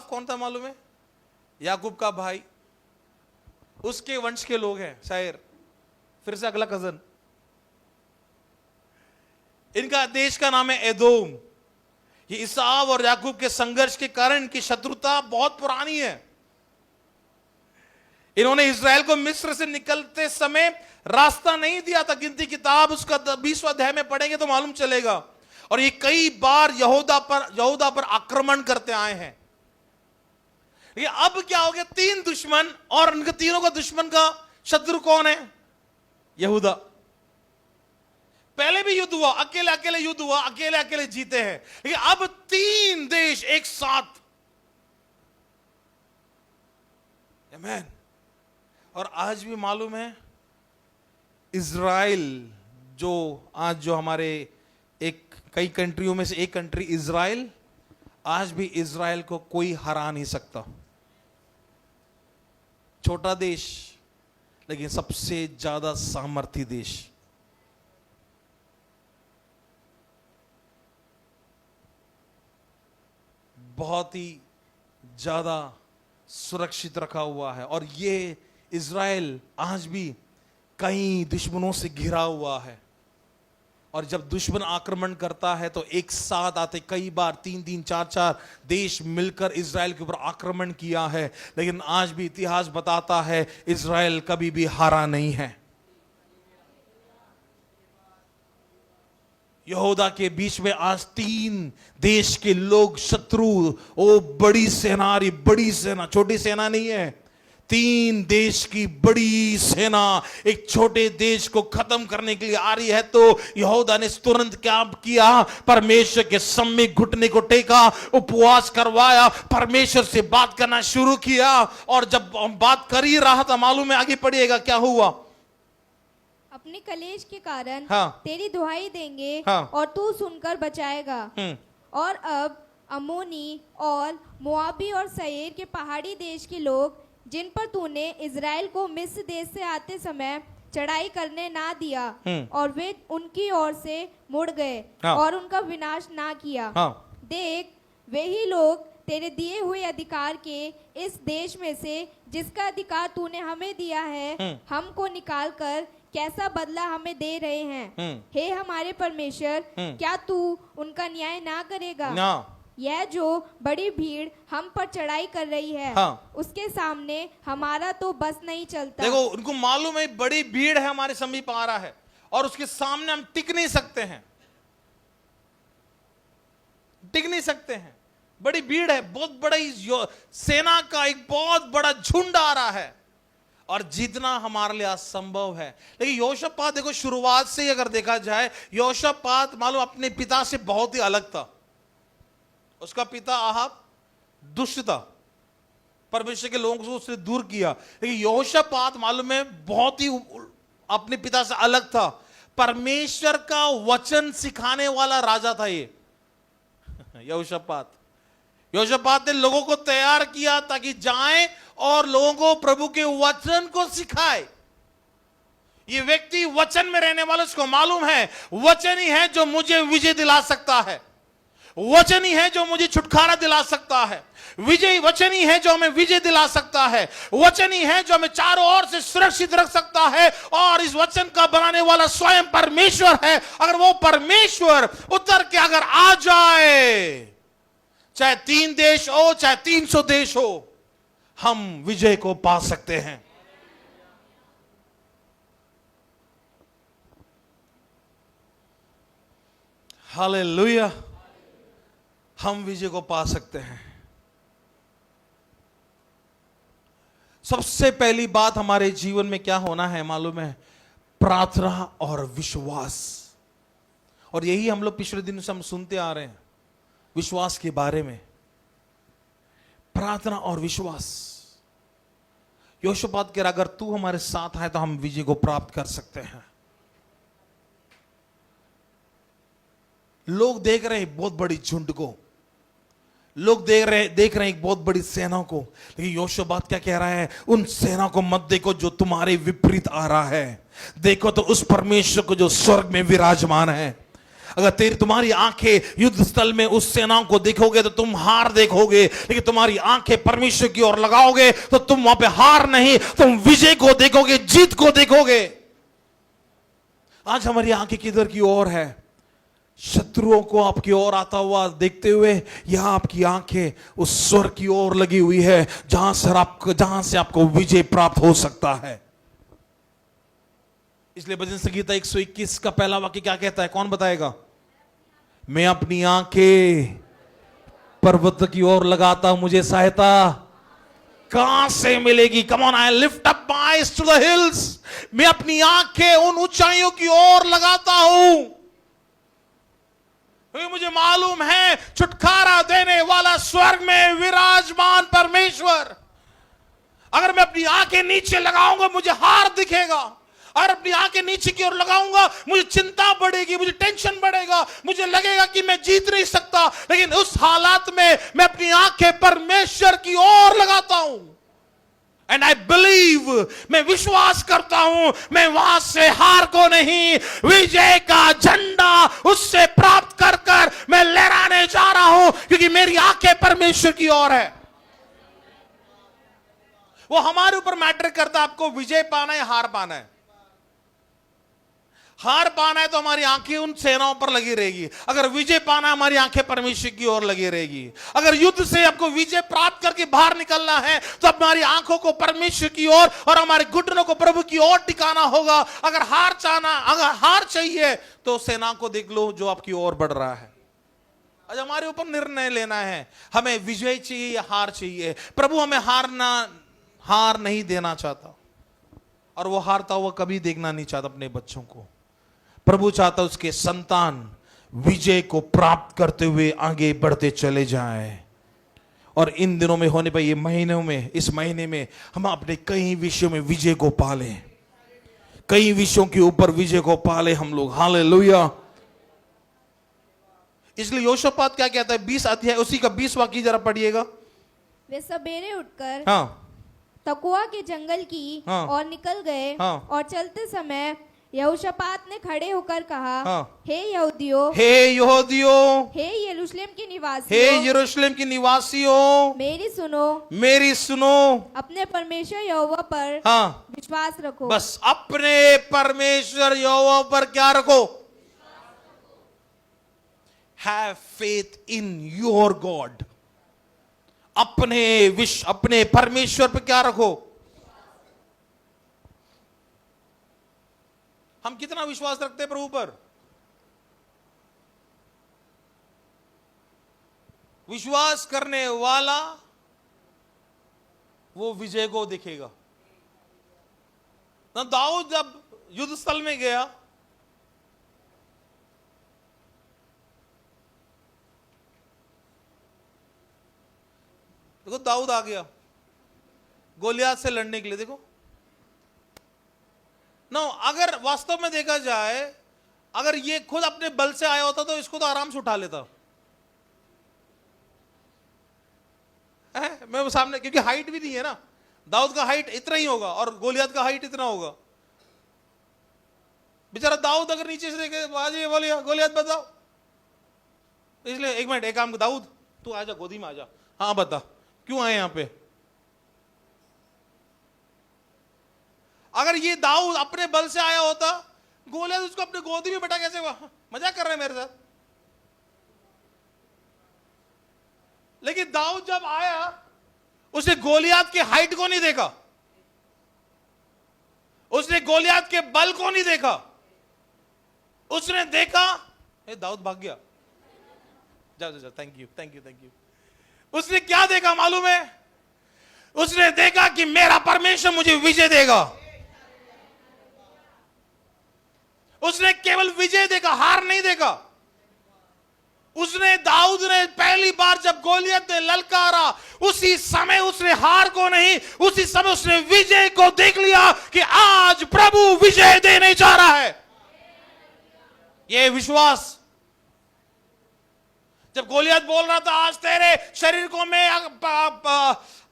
कौन था मालूम है? याकूब का भाई, उसके वंश के लोग हैं सैर। फिर से अगला कजन। इनका देश का नाम है एदोम। ये इसाव और याकूब के संघर्ष के कारण इनकी शत्रुता बहुत पुरानी है। इन्होंने इजराइल को मिस्र से निकलते समय रास्ता नहीं दिया था। गिनती किताब उसका 20वां अध्याय में पढ़ेंगे तो मालूम चलेगा। और ये कई बार यहूदा पर आक्रमण करते आए हैं। ये अब क्या हो गया? 3 दुश्मन, और उनके तीनों का दुश्मन का शत्रु कौन है? यहूदा। पहले भी युद्ध हुआ, अकेले अकेले युद्ध हुआ, अकेले अकेले जीते हैं, लेकिन अब 3 देश एक साथ। आमीन। और आज भी मालूम है इजराइल, जो हमारे कई कंट्रियों में से एक कंट्री इजराइल, आज भी इजराइल को कोई हरा नहीं सकता। छोटा देश लेकिन सबसे ज्यादा सामर्थी देश। बहुत ही ज्यादा सुरक्षित रखा हुआ है। और ये इज़राइल आज भी कई दुश्मनों से घिरा हुआ है। और जब दुश्मन आक्रमण करता है तो एक साथ आते, कई बार 3-3, 4-4 देश मिलकर इज़राइल के ऊपर आक्रमण किया है, लेकिन आज भी इतिहास बताता है इज़राइल कभी भी हारा नहीं है। यहूदा के बीच में आज 3 देश के लोग शत्रु, ओ बड़ी सेना, बड़ी सेना, छोटी सेना नहीं है, 3 देश की बड़ी सेना एक छोटे देश को खत्म करने के लिए आ रही है। तो यहूदा ने तुरंत क्या किया? परमेश्वर के सामने घुटने को टेका, उपवास करवाया, परमेश्वर से बात करना शुरू किया। और जब बात कर ही रहा था, मालूम है आगे पढ़िएगा क्या हुआ। अपने कलेश के कारण हाँ। तेरी दुहाई देंगे हाँ। और तू सुनकर बचाएगा। और अब अम्मोनी और मोआबी और सईर के पहाड़ी देश के लोग, जिन पर तूने इज़राइल को मिस्र देश से आते समय चढ़ाई करने ना दिया, और वे उनकी ओर से मुड़ गए हाँ। और उनका विनाश ना किया। हाँ। देख, वे ही लोग तेरे दिए हुए अधिकार के इस देश में से, जिसका अधिकार तूने हमें दिया है, हमको निकाल कर कैसा बदला हमें दे रहे हैं। हे हमारे परमेश्वर, क्या तू उनका न्याय ना करेगा? ना। यह जो बड़ी भीड़ हम पर चढ़ाई कर रही है, हाँ। उसके सामने हमारा तो बस नहीं चलता। देखो, उनको मालूम है बड़ी भीड़ है हमारे समीप आ रहा है और उसके सामने हम टिक नहीं सकते हैं, टिक नहीं सकते हैं। बड़ी भीड़ है, बहुत बड़ी सेना का एक बहुत बड़ा झुंड आ रहा है और जीतना हमारे लिए असंभव है। लेकिन यहोशापात, देखो शुरुआत से ही अगर देखा जाए, यहोशापात मालूम अपने पिता से बहुत ही अलग था। उसका पिता आहाब दुष्ट था, परमेश्वर के लोगों को उसने दूर किया। लेकिन यहोशापात मालूम है बहुत ही अपने पिता से अलग था। परमेश्वर का वचन सिखाने वाला राजा था ये यहोशापात। यहोशापात ने लोगों को तैयार किया ताकि जाएं और लोगों को प्रभु के वचन को सिखाए। ये व्यक्ति वचन में रहने वाला, उसको मालूम है वचन ही है जो मुझे विजय दिला सकता है, वचन ही है जो मुझे छुटकारा दिला सकता है, विजय वचन ही है जो हमें विजय दिला सकता है, वचन ही है जो हमें चारों ओर से सुरक्षित रख सकता है। और इस वचन का बनाने वाला स्वयं परमेश्वर है। अगर वो परमेश्वर उतर के अगर आ जाए, चाहे 3 देश हो चाहे 300 देश हो, हम विजय को पा सकते हैं। हालेलुया, हम विजय को पा सकते हैं। सबसे पहली बात हमारे जीवन में क्या होना है मालूम है? प्रार्थना और विश्वास। और यही हम लोग पिछले दिनों से हम सुनते आ रहे हैं विश्वास के बारे में। प्रार्थना और विश्वास। यहोशापात कह रहा, अगर तू हमारे साथ है तो हम विजय को प्राप्त कर सकते हैं। लोग देख रहे हैं बहुत बड़ी झुंड को, लोग देख रहे हैं एक बहुत बड़ी सेना को, लेकिन यहोशापात क्या कह रहा है? उन सेना को मत देखो जो तुम्हारे विपरीत आ रहा है, देखो तो उस परमेश्वर को जो स्वर्ग में विराजमान है। अगर तुम्हारी आंखें युद्ध स्थल में उस सेनाओं को देखोगे तो तुम हार देखोगे, लेकिन तुम्हारी आंखें परमेश्वर की ओर लगाओगे तो तुम वहां पे हार नहीं, तुम विजय को देखोगे, जीत को देखोगे। आज हमारी आंखें किधर की ओर है? शत्रुओं को आपकी ओर आता हुआ देखते हुए, यहां आपकी आंखें उस स्वर्ग की ओर लगी हुई है जहां से आपको विजय प्राप्त हो सकता है। इसलिए भजन संगीता 121 का पहला वाक्य क्या कहता है? कौन बताएगा? मैं अपनी आंखें पर्वत की ओर लगाता हूं, मुझे सहायता कहां से मिलेगी? Come on, I lift up my eyes to the hills. मैं अपनी आंखें उन ऊंचाइयों की ओर लगाता हूं, क्योंकि मुझे मालूम है छुटकारा देने वाला स्वर्ग में विराजमान परमेश्वर। अगर मैं अपनी आंखें नीचे लगाऊंगा मुझे हार दिखेगा, और अपनी आंखें नीचे की ओर लगाऊंगा मुझे चिंता बढ़ेगी, मुझे टेंशन बढ़ेगा, मुझे लगेगा कि मैं जीत नहीं सकता। लेकिन उस हालात में मैं अपनी आंखें परमेश्वर की ओर लगाता हूं, एंड आई बिलीव, मैं विश्वास करता हूं मैं वहां से हार को नहीं, विजय का झंडा उससे प्राप्त कर कर मैं लहराने जा रहा हूं, क्योंकि मेरी आंखें परमेश्वर की ओर है। वो हमारे ऊपर मैटर करता है, आपको विजय पाना है, हार पाना है। हार पाना है तो हमारी आंखें उन सेनाओं पर लगी रहेगी, अगर विजय पाना है हमारी आंखें परमेश्वर की ओर लगी रहेगी। अगर युद्ध से आपको विजय प्राप्त करके बाहर निकलना है तो हमारी आंखों को परमेश्वर की ओर और हमारे घुटनों को प्रभु की ओर टिकाना होगा। अगर हार चाहिए तो सेना को देख लो जो आपकी ओर बढ़ रहा है। आज हमारे ऊपर निर्णय लेना है, हमें विजय चाहिए या हार चाहिए। प्रभु हमें हार नहीं देना चाहता, और वो हारता हुआ कभी देखना नहीं चाहता अपने बच्चों को। प्रभु चाहता उसके संतान विजय को प्राप्त करते हुए आगे बढ़ते चले जाएं। और इन दिनों में होने पर ये महीनों में, इस महीने में हम अपने कई विषयों में विजय को पालें, कई विषयों के ऊपर विजय को पाले हम लोग। हालेलुया। इसलिए यहोशापात क्या कहता है, 20 अध्याय उसी का 20 वाक्य जरा पढ़िएगा। वे सवेरे उठकर तकुआ के जंगल की और निकल गए। और चलते समय यहोशापात ने खड़े होकर कहा, हे यहूदियों, हे यरूशलेम के निवासियों, मेरी सुनो, अपने परमेश्वर यहोवा पर विश्वास रखो। बस अपने परमेश्वर यहोवा पर क्या रखो? Have faith in your God. अपने परमेश्वर पर क्या रखो? हम कितना विश्वास रखते हैं प्रभु पर? विश्वास करने वाला वो विजय को दिखेगा ना। दाऊद जब युद्ध स्थल में गया, देखो दाऊद आ गया गोलियात से लड़ने के लिए। देखो ना, अगर वास्तव में देखा जाए, अगर ये खुद अपने बल से आया होता तो इसको तो आराम से उठा लेता है। मैं वो सामने, क्योंकि हाइट भी नहीं है ना, दाऊद का हाइट इतना ही होगा और गोलियात का हाइट इतना होगा। बेचारा दाऊद अगर नीचे से देखे, बाजी बोलिए गोलियात बताओ, इसलिए एक मिनट, एक काम, दाऊद तू आजा, गोदी में आजा। हाँ बता क्यों आए यहां पे? अगर ये दाऊद अपने बल से आया होता, गोलियत उसको अपने गोदी में बैठा कैसे, मजाक कर रहे हैं मेरे साथ। लेकिन दाऊद जब आया, उसने गोलियत के हाइट को नहीं देखा, उसने गोलियत के बल को नहीं देखा, उसने देखा दाऊद भाग गया, जा थैंक यू। उसने क्या देखा मालूम है? उसने देखा कि मेरा परमेश्वर मुझे विजय देगा। उसने केवल विजय देखा, हार नहीं देखा। दाऊद ने पहली बार जब गोलियत ने ललकारा, उसी समय उसने हार को नहीं, उसी समय उसने विजय को देख लिया कि आज प्रभु विजय देने जा रहा है। यह विश्वास, जब गोलियत बोल रहा था आज तेरे शरीर को मैं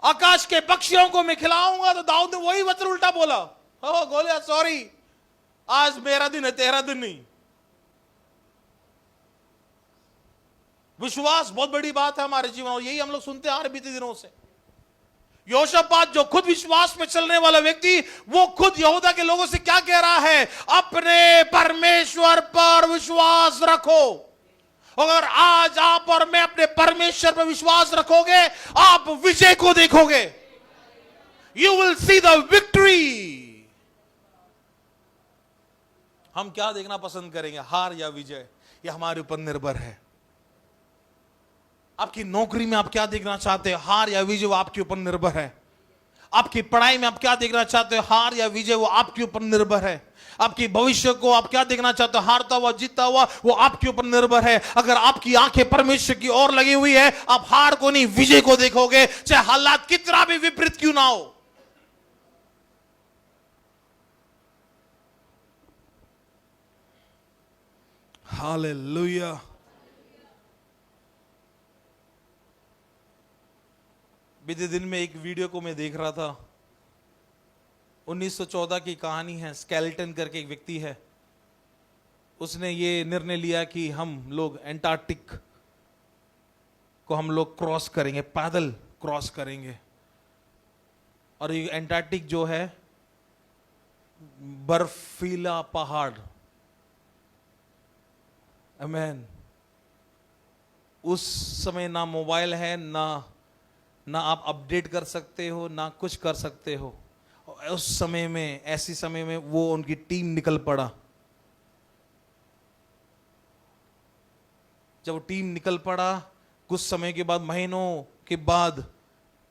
आकाश के पक्षियों को मैं खिलाऊंगा, तो दाऊद ने वही वचन उल्टा बोला, ओ गोलियत सॉरी, आज मेरा दिन है तेरा दिन नहीं। विश्वास बहुत बड़ी बात है हमारे जीवन, और यही हम लोग सुनते आ रहे बीते दिनों से। यहोशापात जो खुद विश्वास में चलने वाला व्यक्ति, वो खुद यहूदा के लोगों से क्या कह रहा है? अपने परमेश्वर पर विश्वास रखो। अगर आज आप और मैं अपने परमेश्वर पर विश्वास रखोगे, आप विजय को देखोगे। You will see the victory. हम क्या देखना पसंद करेंगे, हार या विजय? यह हमारे ऊपर निर्भर है। आपकी नौकरी में आप क्या देखना चाहते हो, हार या विजय? वो आपके ऊपर निर्भर है। आपकी पढ़ाई में आप क्या देखना चाहते हो, हार या विजय? वो आपके ऊपर निर्भर है। आपकी भविष्य को आप क्या देखना चाहते हो, हारता हुआ जीतता हुआ? वो आपके ऊपर निर्भर है। अगर आपकी आंखें परमेश्वर की ओर लगी हुई है, आप हार को नहीं विजय को देखोगे, चाहे हालात कितना भी विपरीत क्यों ना हो। हालेलुया। बीते दिन में एक वीडियो को मैं देख रहा था, 1914 की कहानी है। स्केलेटन करके एक व्यक्ति है, उसने ये निर्णय लिया कि हम लोग एंटार्क्टिक को हम लोग क्रॉस करेंगे, पैदल क्रॉस करेंगे। और ये एंटार्क्टिक जो है बर्फीला पहाड़, आमेन। उस समय ना मोबाइल है, ना आप अपडेट कर सकते हो, ना कुछ कर सकते हो। उस समय में, ऐसी समय में वो उनकी टीम निकल पड़ा। जब वो टीम निकल पड़ा, कुछ समय के बाद, महीनों के बाद,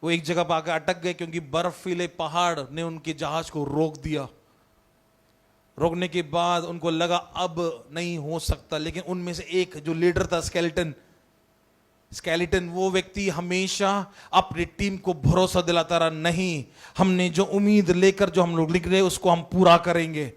वो एक जगह पर आकर अटक गए, क्योंकि बर्फीले पहाड़ ने उनके जहाज को रोक दिया। रोकने के बाद उनको लगा अब नहीं हो सकता, लेकिन उनमें से एक जो लीडर था, स्केलेटन, वो व्यक्ति हमेशा अपनी टीम को भरोसा दिलाता रहा, नहीं, हमने जो उम्मीद लेकर जो हम लोग लिख रहे उसको हम पूरा करेंगे,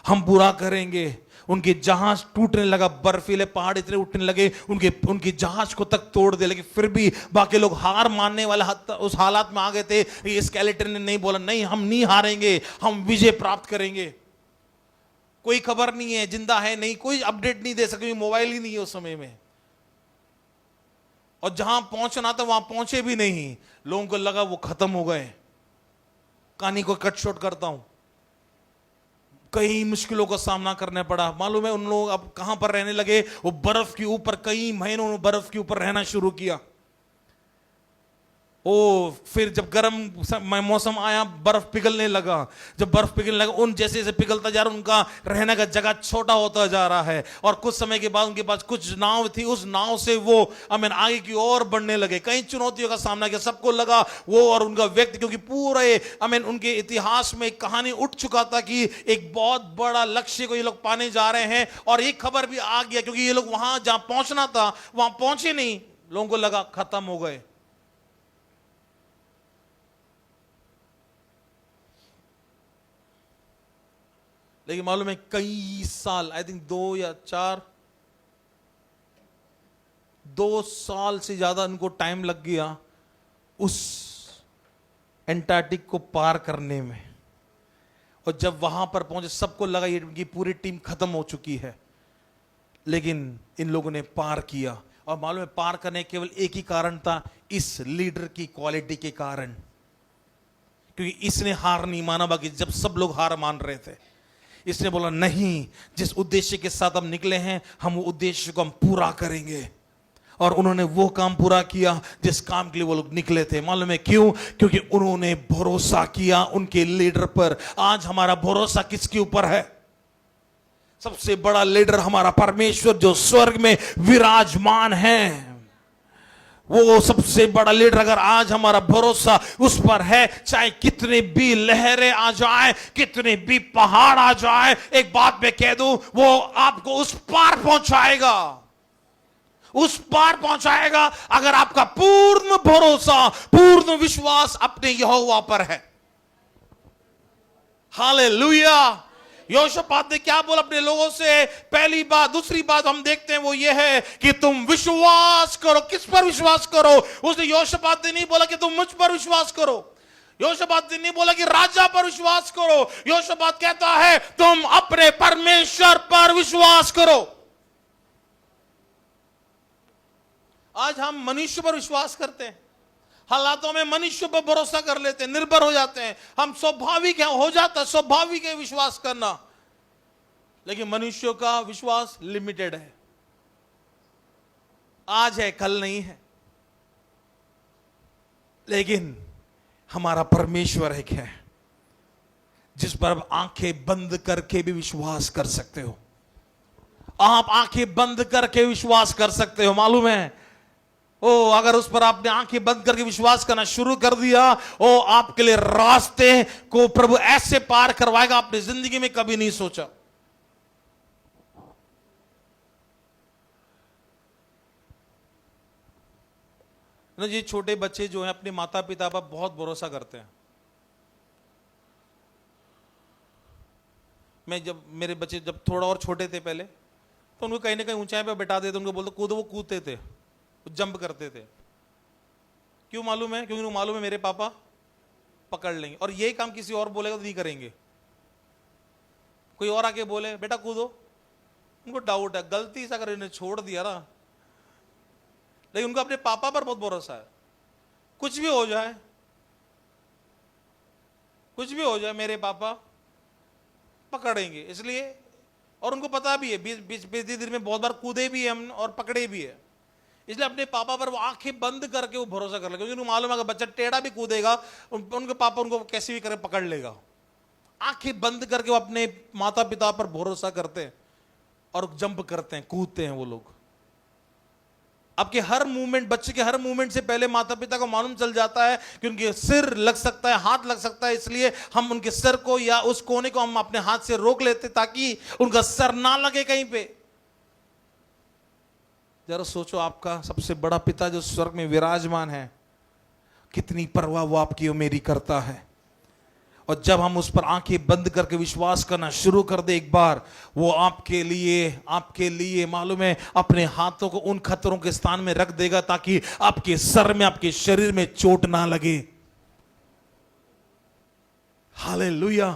हम पूरा करेंगे। उनके जहाज टूटने लगा, बर्फीले पहाड़ इतने उठने लगे, उनके जहाज को तक तोड़ दे, लेकिन फिर भी बाकी लोग हार मानने वाले उस हालात में आ गए थे। ये स्केलेटन ने नहीं बोला, नहीं, हम नहीं हारेंगे, हम विजय प्राप्त करेंगे। कोई खबर नहीं है, जिंदा है नहीं, कोई अपडेट नहीं दे सके, मोबाइल ही नहीं है उस समय में, और जहां पहुंचना था वहां पहुंचे भी नहीं। लोगों को लगा वो खत्म हो गए। कहानी को कट शॉर्ट करता हूं, कई मुश्किलों का सामना करना पड़ा। मालूम है उन लोग अब कहां पर रहने लगे? वो बर्फ के ऊपर, कई महीनों में बर्फ के ऊपर रहना शुरू किया। फिर जब गर्म मौसम आया, बर्फ पिघलने लगा। जब बर्फ पिघलने लगा, उन जैसे जैसे पिघलता जा रहा, उनका रहने का जगह छोटा होता जा रहा है। और कुछ समय के बाद उनके पास कुछ नाव थी, उस नाव से वो आगे की ओर बढ़ने लगे। कई चुनौतियों का सामना किया। सबको लगा वो और उनका व्यक्ति, क्योंकि पूरे उनके इतिहास में एक कहानी उठ चुका था कि एक बहुत बड़ा लक्ष्य को ये लोग पाने जा रहे हैं। और एक खबर भी आ गया, क्योंकि ये लोग वहां जहां पहुंचना था वहां पहुंचे नहीं। लोगों को लगा खत्म हो गए। लेकिन मालूम है कई साल, आई थिंक 2 साल से ज्यादा उनको टाइम लग गया उस एंटार्क्टिक को पार करने में। और जब वहां पर पहुंचे, सबको लगा ये पूरी टीम खत्म हो चुकी है, लेकिन इन लोगों ने पार किया। और मालूम है पार करने केवल एक ही कारण था, इस लीडर की क्वालिटी के कारण। क्योंकि इसने हार नहीं माना, बाकी जब सब लोग हार मान रहे थे, इसने बोला नहीं, जिस उद्देश्य के साथ हम निकले हैं, हम वो उद्देश्य को हम पूरा करेंगे। और उन्होंने वो काम पूरा किया जिस काम के लिए वो लोग निकले थे। मालूम है क्यों? क्योंकि उन्होंने भरोसा किया उनके लीडर पर। आज हमारा भरोसा किसके ऊपर है? सबसे बड़ा लीडर हमारा परमेश्वर जो स्वर्ग में विराजमान है, वो सबसे बड़ा लीडर। अगर आज हमारा भरोसा उस पर है, चाहे कितने भी लहरें आ जाए, कितने भी पहाड़ आ जाए, एक बात मैं कह दूं, वो आपको उस पार पहुंचाएगा, उस पार पहुंचाएगा, अगर आपका पूर्ण भरोसा, पूर्ण विश्वास अपने यहोवा पर है। हालेलुया। यहोशापात ने क्या बोला अपने लोगों से? पहली बात। दूसरी बात हम देखते हैं वो ये है कि तुम विश्वास करो। किस पर विश्वास करो? उसने यहोशापात ने नहीं बोला कि तुम मुझ पर विश्वास करो। यहोशापात ने नहीं बोला कि राजा पर विश्वास करो। यहोशापात कहता है तुम अपने परमेश्वर पर विश्वास करो। आज हम मनुष्य पर विश्वास करते हैं, हालातों में मनुष्य पर भरोसा कर लेते हैं, निर्भर हो जाते हैं। हम स्वाभाविक है, हो जाता है स्वाभाविक है विश्वास करना, लेकिन मनुष्यों का विश्वास लिमिटेड है। आज है, कल नहीं है। लेकिन हमारा परमेश्वर एक है जिस पर आप आंखें बंद करके भी विश्वास कर सकते हो। आप आंखें बंद करके विश्वास कर सकते हो। मालूम है अगर उस पर आपने आंखें बंद करके विश्वास करना शुरू कर दिया, आपके लिए रास्ते को प्रभु ऐसे पार करवाएगा आपने जिंदगी में कभी नहीं सोचा। ना ये छोटे बच्चे जो हैं अपने माता पिता पर बहुत भरोसा करते हैं। मैं जब मेरे बच्चे जब थोड़ा और छोटे थे पहले, तो उनको कहीं ना कहीं ऊंचाई पे बैठा देते, उनको बोलते कूदो, वो कूदते थे, जंप करते थे। क्यों मालूम है? क्योंकि उनको मालूम है मेरे पापा पकड़ लेंगे। और यही काम किसी और बोलेगा तो नहीं करेंगे। कोई और आके बोले बेटा कूदो, उनको डाउट है, गलती से अगर इन्हें छोड़ दिया ना, लेकिन उनको अपने पापा पर बहुत भरोसा है। कुछ भी हो जाए, कुछ भी हो जाए मेरे पापा पकड़ेंगे, इसलिए, और उनको पता भी है, बीच दिन में बहुत बार कूदे भी हम और पकड़े भी है, इसलिए अपने पापा पर वो आंखें बंद करके वो भरोसा कर लेगा, क्योंकि उनको मालूम है कि बच्चा टेढ़ा भी कूदेगा उनके पापा उनको कैसे भी करे पकड़ लेगा। आंखें बंद करके वो अपने माता पिता पर भरोसा करते हैं और जंप करते हैं, कूदते हैं वो लोग। आपके हर मूवमेंट, बच्चे के हर मूवमेंट से पहले माता पिता को मालूम चल जाता है कि उनके सिर लग सकता है, हाथ लग सकता है, इसलिए हम उनके सर को या उस कोने को हम अपने हाथ से रोक लेते ताकि उनका सर ना लगे कहीं पे। जरा सोचो, आपका सबसे बड़ा पिता जो स्वर्ग में विराजमान है, कितनी परवाह वो आपकी और मेरी करता है। और जब हम उस पर आंखें बंद करके विश्वास करना शुरू कर दे एक बार, वो आपके लिए मालूम है अपने हाथों को उन खतरों के स्थान में रख देगा ताकि आपके सर में, आपके शरीर में चोट ना लगे। हालेलुया।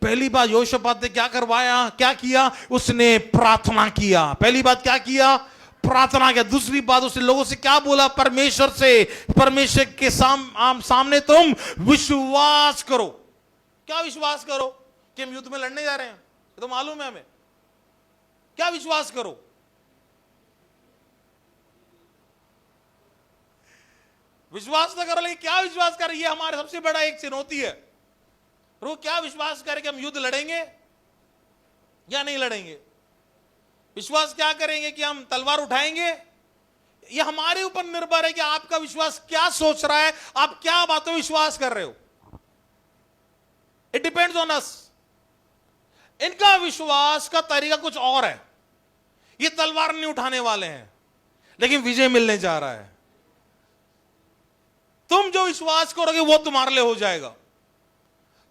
पहली बात यहोशापात ने क्या किया? उसने प्रार्थना किया। पहली बात क्या किया? प्रार्थना किया। दूसरी बात उसने लोगों से क्या बोला? परमेश्वर के सामने तुम विश्वास करो। क्या विश्वास करो? कि हम युद्ध में लड़ने जा रहे हैं, ये तो मालूम है हमें। क्या विश्वास करो? विश्वास ना करो, लेकिन क्या विश्वास करें? ये हमारे सबसे बड़ा एक चुनौती है। वो क्या विश्वास करें कि हम युद्ध लड़ेंगे या नहीं लड़ेंगे? विश्वास क्या करेंगे कि हम तलवार उठाएंगे? ये हमारे ऊपर निर्भर है कि आपका विश्वास क्या सोच रहा है, आप क्या बातों में विश्वास कर रहे हो। It depends on us. इनका विश्वास का तरीका कुछ और है। ये तलवार नहीं उठाने वाले हैं, लेकिन विजय मिलने जा रहा है। तुम जो विश्वास करोगे वो तुम्हारे लिए हो जाएगा।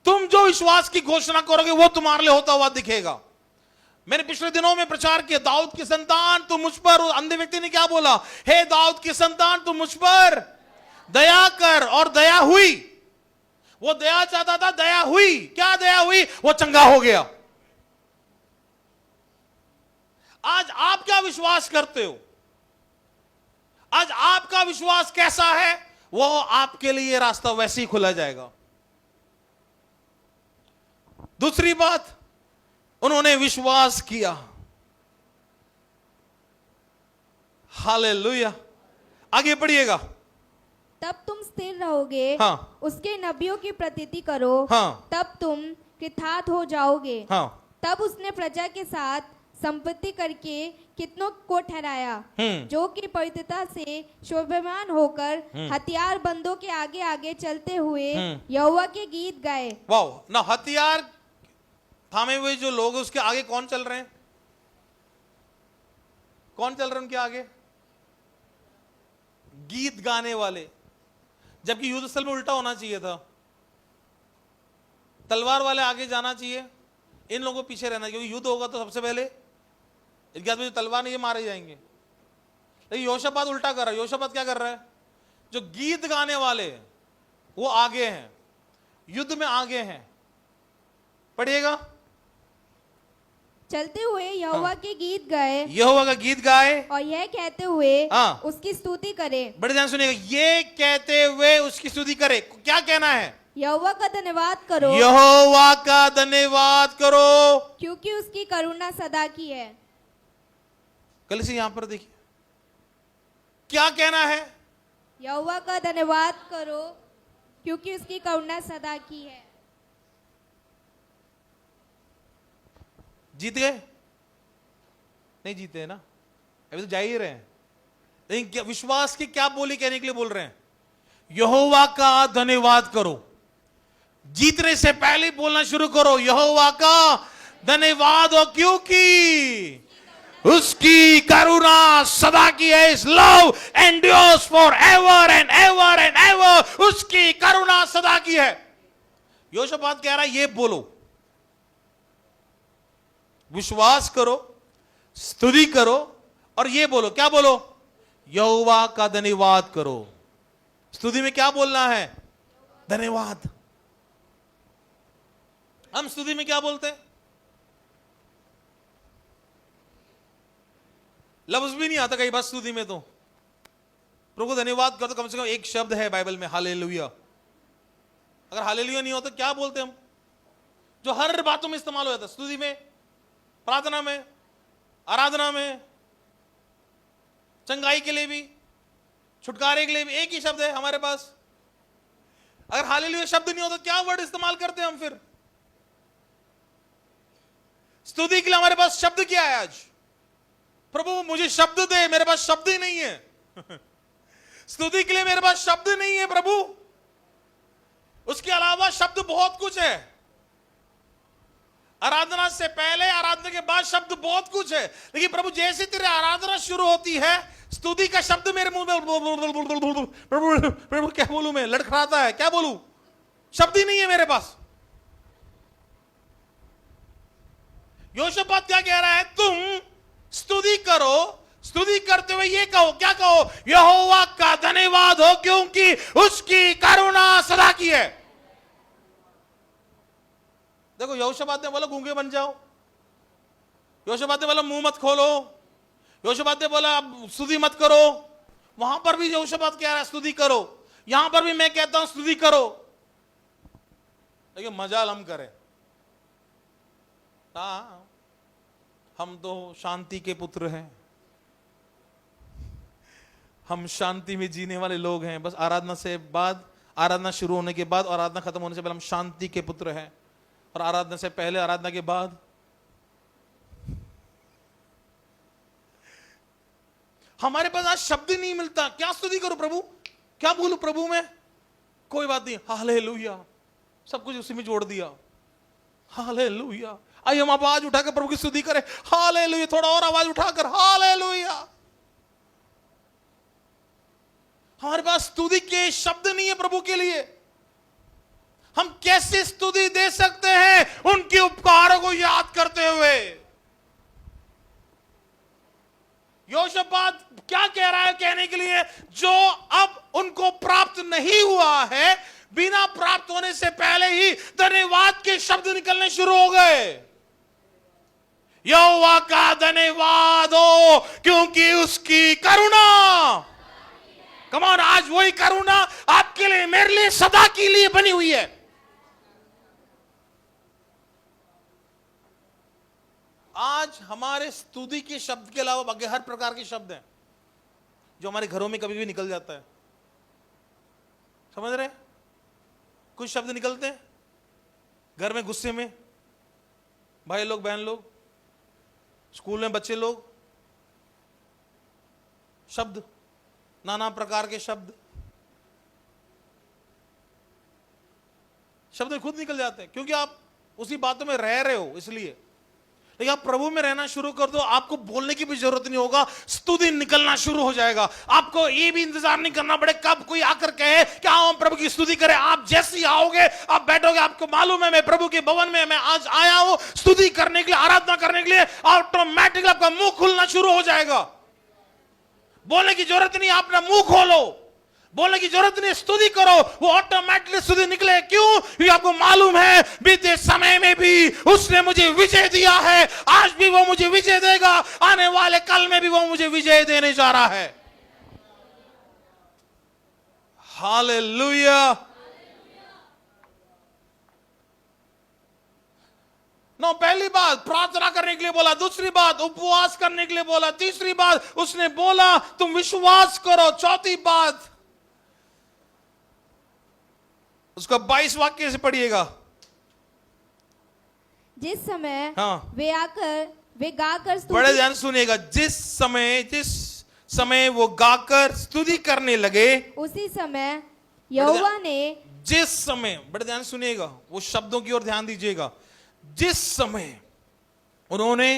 तुम जो विश्वास की घोषणा करोगे वो तुम्हारे लिए होता हुआ दिखेगा। मैंने पिछले दिनों में प्रचार किया, दाऊद की संतान तू मुझ पर। अंधे व्यक्ति ने क्या बोला? हे दाऊद की संतान तू मुझ पर दया कर, और दया हुई। वो दया चाहता था, दया हुई। क्या दया हुई? वो चंगा हो गया। आज आप क्या विश्वास करते हो? आज आपका विश्वास कैसा है? वो आपके लिए रास्ता वैसे ही खुला जाएगा। दूसरी बात, उन्होंने विश्वास किया। हालेलुया। आगे पढ़िएगा। तब तुम स्थिर रहोगे, हाँ। उसके नबियों की प्रतीति करो, हाँ। तब तुम कृतार्थ हो जाओगे। हाँ। तब उसने प्रजा के साथ संपत्ति करके कितनों को ठहराया, जो कि पवित्रता से शोभायमान होकर हथियार बंदों के आगे आगे चलते हुए यहोवा के गीत गाए। वाओ ना, हथियार थामे हुए जो लोग हैं उसके आगे कौन चल रहे हैं? कौन चल रहे हैं उनके आगे? गीत गाने वाले। जबकि युद्ध स्थल में उल्टा होना चाहिए था, तलवार वाले आगे जाना चाहिए, इन लोगों को पीछे रहना, क्योंकि युद्ध होगा तो सबसे पहले इनके हाथ में जो तलवार नहीं, ये मारे जाएंगे। लेकिन यहोशापात उल्टा कर रहा है। यहोशापात क्या कर रहा है? जो गीत गाने वाले वो आगे हैं, युद्ध में आगे हैं। पढ़िएगा। चलते हुए यहोवा के गीत गाए, यहोवा का गीत गाए, और यह कहते हुए हाँ। उसकी स्तुति करे। बड़े ध्यान सुनिएगा, ये कहते हुए उसकी स्तुति करे। क्या कहना है? यहोवा का धन्यवाद करो, यहोवा का धन्यवाद करो, क्योंकि उसकी करुणा सदा की है। कल से यहां पर देखिए क्या कहना है। यहोवा का धन्यवाद करो, क्योंकि उसकी करुणा सदा की है। जीत गए? नहीं जीते हैं ना, अभी तो जा ही रहे हैं। लेकिन क्या विश्वास की क्या बोली कहने के लिए बोल रहे हैं? यहोवा का धन्यवाद करो। जीतने से पहले बोलना शुरू करो, यहोवा का धन्यवाद हो, क्योंकि उसकी करुणा सदा की है। इस love endures for ever and ever and ever. उसकी करुणा सदा की है। यहोशापात कह रहा है ये बोलो, विश्वास करो, स्तुति करो, और ये बोलो। क्या बोलो? यहोवा का धन्यवाद करो। स्तुति में क्या बोलना है? धन्यवाद। हम स्तुति में क्या बोलते हैं? लफ्ज भी नहीं आता कई बार स्तुति में। तो प्रभु को धन्यवाद कर, तो कम से कम एक शब्द है बाइबल में, हालेलुया। अगर हालेलुया नहीं होता क्या बोलते हम, जो हर बातों में इस्तेमाल हो जाता है, स्तुति में, प्रार्थना में, आराधना में, चंगाई के लिए भी, छुटकारे के लिए भी एक ही शब्द है हमारे पास। अगर हालेलुया शब्द नहीं होता क्या वर्ड इस्तेमाल करते हैं हम फिर? स्तुति के लिए हमारे पास शब्द क्या है आज? प्रभु मुझे शब्द दे, मेरे पास शब्द ही नहीं है। स्तुति के लिए मेरे पास शब्द नहीं है प्रभु। उसके अलावा शब्द बहुत कुछ है। आराधना से पहले, आराधना के बाद शब्द बहुत कुछ है, लेकिन प्रभु जैसे तेरे आराधना शुरू होती है, स्तुति का शब्द मेरे मुंह में प्रभु क्या बोलूं मैं, लड़खड़ाता है, क्या बोलूं, शब्द ही नहीं है मेरे पास। योशापात क्या कह रहा है? तुम स्तुति करो, स्तुति करते हुए ये कहो, क्या कहो? यहोवा का धन्यवाद हो क्योंकि उसकी करुणा सदा की है। देखो यहोशापात ने बोला गूंगे बन जाओ, यहोशापात ने बोला मुंह मत खोलो, यहोशापात ने बोला अब स्तुति मत करो। वहां पर भी यहोशापात कह रहा है स्तुति करो, यहां पर भी मैं कहता हूं स्तुति करो, लेकिन मजाल हम करें। हम तो शांति के पुत्र हैं, हम शांति में जीने वाले लोग हैं। बस आराधना से बाद, आराधना शुरू होने के बाद, आराधना खत्म होने से पहले हम शांति के पुत्र हैं, और आराधना से पहले, आराधना के बाद हमारे पास आज शब्द ही नहीं मिलता। क्या स्तुति करूं प्रभु, क्या बोलूं प्रभु मैं? कोई बात नहीं, हालेलुया, सब कुछ उसी में जोड़ दिया, हालेलुया। आइए हम आवाज उठाकर प्रभु की स्तुति करें, हालेलुया। थोड़ा और आवाज उठाकर हालेलुया। हमारे पास स्तुति के शब्द नहीं है प्रभु के लिए। हम कैसे स्तुति दे सकते हैं उनके उपकारों को याद करते हुए? योशापात क्या कह रहा है कहने के लिए? जो अब उनको प्राप्त नहीं हुआ है, बिना प्राप्त होने से पहले ही धन्यवाद के शब्द निकलने शुरू हो गए। यहोवा का धन्यवाद हो क्योंकि उसकी करुणा, कमान, आज वही करुणा आपके लिए, मेरे लिए, सदा के लिए बनी हुई है। आज हमारे स्तुति के शब्द के अलावा बाकी हर प्रकार के शब्द हैं जो हमारे घरों में कभी भी निकल जाता है। समझ रहे? कुछ शब्द निकलते हैं घर में, गुस्से में भाई लोग, बहन लोग, स्कूल में बच्चे लोग, शब्द, नाना प्रकार के शब्द खुद निकल जाते हैं, क्योंकि आप उसी बातों में रह रहे हो इसलिए। लेकिन आप प्रभु में रहना शुरू कर दो, आपको बोलने की भी जरूरत नहीं होगा, स्तुति निकलना शुरू हो जाएगा। आपको ये भी इंतजार नहीं करना पड़े कब कोई आकर कहे कि आओ हम प्रभु की स्तुति करें। आप जैसे ही आओगे, आप बैठोगे, आपको मालूम है मैं प्रभु के भवन में मैं आज आया हूं स्तुति करने के लिए, आराधना करने के लिए, ऑटोमेटिकली आपका मुंह खुलना शुरू हो जाएगा। बोलने की जरूरत नहीं, अपना मुंह खोलो, बोलने की जरूरत नहीं, स्तुति करो, वो ऑटोमेटिकली स्तुति निकले। क्यों? क्योंकि आपको मालूम है बीते समय में भी उसने मुझे विजय दिया है, आज भी वो मुझे विजय देगा, आने वाले कल में भी वो मुझे विजय देने जा रहा है। हालेलुया। नो, पहली बात प्रार्थना करने के लिए बोला, दूसरी बात उपवास करने के लिए बोला, तीसरी बात उसने बोला तुम विश्वास करो, चौथी बात उसका 22 वाक्य से पढ़िएगा। जिस समय हाँ, वे गाकर बड़े ध्यान सुनिएगा। जिस समय वो गाकर स्तुति करने लगे, उसी समय यहोवा ने, जिस समय, बड़े ध्यान सुनिएगा, वो शब्दों की ओर ध्यान दीजिएगा। जिस समय उन्होंने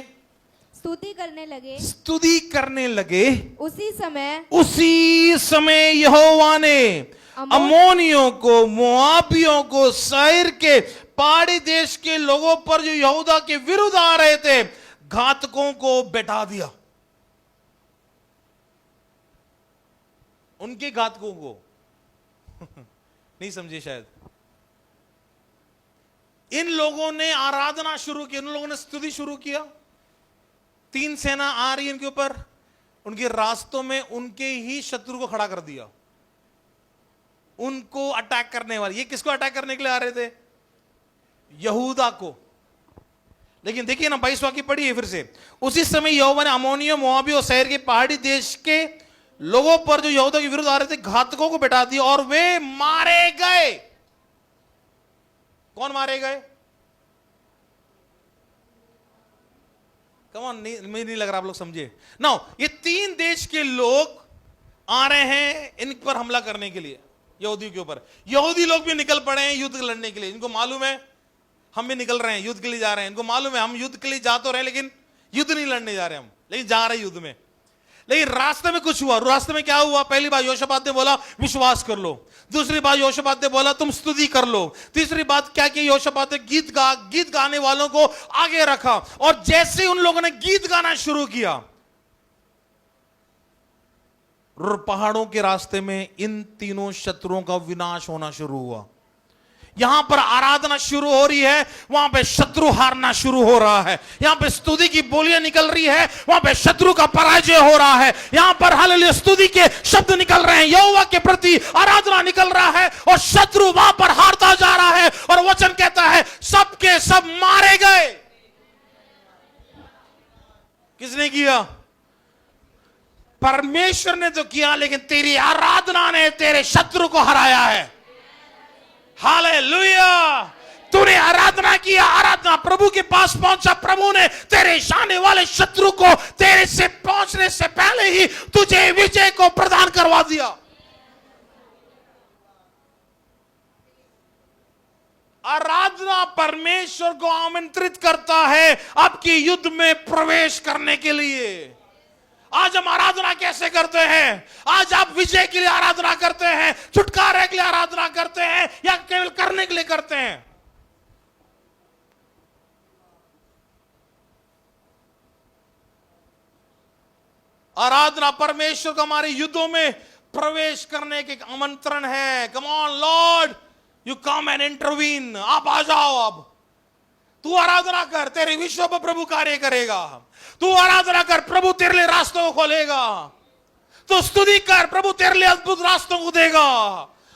स्तुति करने लगे, उसी समय यहोवा ने अम्मोनियों को, मोआबियों को, सईर के पहाड़ी देश के लोगों पर जो यहूदा के विरुद्ध आ रहे थे, घातकों को बैठा दिया। उनके घातकों को नहीं समझे शायद। इन लोगों ने आराधना शुरू की, इन लोगों ने स्तुति शुरू किया। 3 सेना आ रही है इनके ऊपर, उनके रास्तों में उनके ही शत्रु को खड़ा कर दिया। उनको अटैक करने वाले। ये किसको अटैक करने के लिए आ रहे थे? यहूदा को। लेकिन देखिए ना 22 वाक्य पढ़िए फिर से। उसी समय यहोवा ने अम्मोनियों, मोआबियों और सैर के पहाड़ी देश के लोगों पर जो यहूदा के विरुद्ध आ रहे थे घातकों को बैठा दिया और वे मारे गए। कौन मारे गए? कौन? मुझे नहीं लग रहा आप लोग समझे ना। ये 3 देश के लोग आ रहे हैं इन पर हमला करने के लिए, यहूदियों के ऊपर। यहूदी लोग भी निकल पड़े हैं युद्ध लड़ने के लिए। इनको मालूम है हम भी निकल रहे हैं, युद्ध के लिए जा रहे हैं। इनको मालूम है हम युद्ध के लिए जा तो रहे लेकिन युद्ध नहीं लड़ने जा रहे हम, लेकिन जा रहे युद्ध में। लेकिन रास्ते में कुछ हुआ। रास्ते में क्या हुआ? पहली बात यहोशापात ने बोला विश्वास कर लो। दूसरी बात यहोशापात ने बोला तुम स्तुति कर लो। तीसरी बात क्या की? यहोशापात ने गीत गाने वालों को आगे रखा। और जैसे उन लोगों ने गीत गाना शुरू किया, पहाड़ों के रास्ते में इन तीनों शत्रुओं का विनाश होना शुरू हुआ। यहां पर आराधना शुरू हो रही है, वहां पे शत्रु हारना शुरू हो रहा है। यहां पे स्तुति की बोलियां निकल रही है, वहां पे शत्रु का पराजय हो रहा है। यहां पर हालेलुया स्तुति के शब्द निकल रहे हैं, यहोवा के प्रति आराधना निकल रहा है और शत्रु वहां पर हारता जा रहा है। और वचन कहता है सबके सब मारे गए। किसने किया? परमेश्वर ने तो किया, लेकिन तेरी आराधना ने तेरे शत्रु को हराया है। हालेलुया! तूने आराधना किया, आराधना प्रभु के पास पहुंचा, प्रभु ने तेरे सामने वाले शत्रु को तेरे से पहुंचने से पहले ही तुझे विजय को प्रदान करवा दिया। आराधना परमेश्वर को आमंत्रित करता है आपकी युद्ध में प्रवेश करने के लिए। आज हम आराधना कैसे करते हैं? आज आप विजय के लिए आराधना करते हैं, छुटकारे के लिए आराधना करते हैं, या केवल करने के लिए करते हैं? आराधना परमेश्वर का हमारे युद्धों में प्रवेश करने के आमंत्रण है। Come on Lord, you come and intervene. आप आ जाओ। अब तू आराधना कर, तेरे विश्व पर प्रभु कार्य करेगा। तू आराधना कर, प्रभु तेरे लिए रास्तों को खोलेगा। तू स्तुति कर, प्रभु तेरे लिए अद्भुत रास्तों को देगा।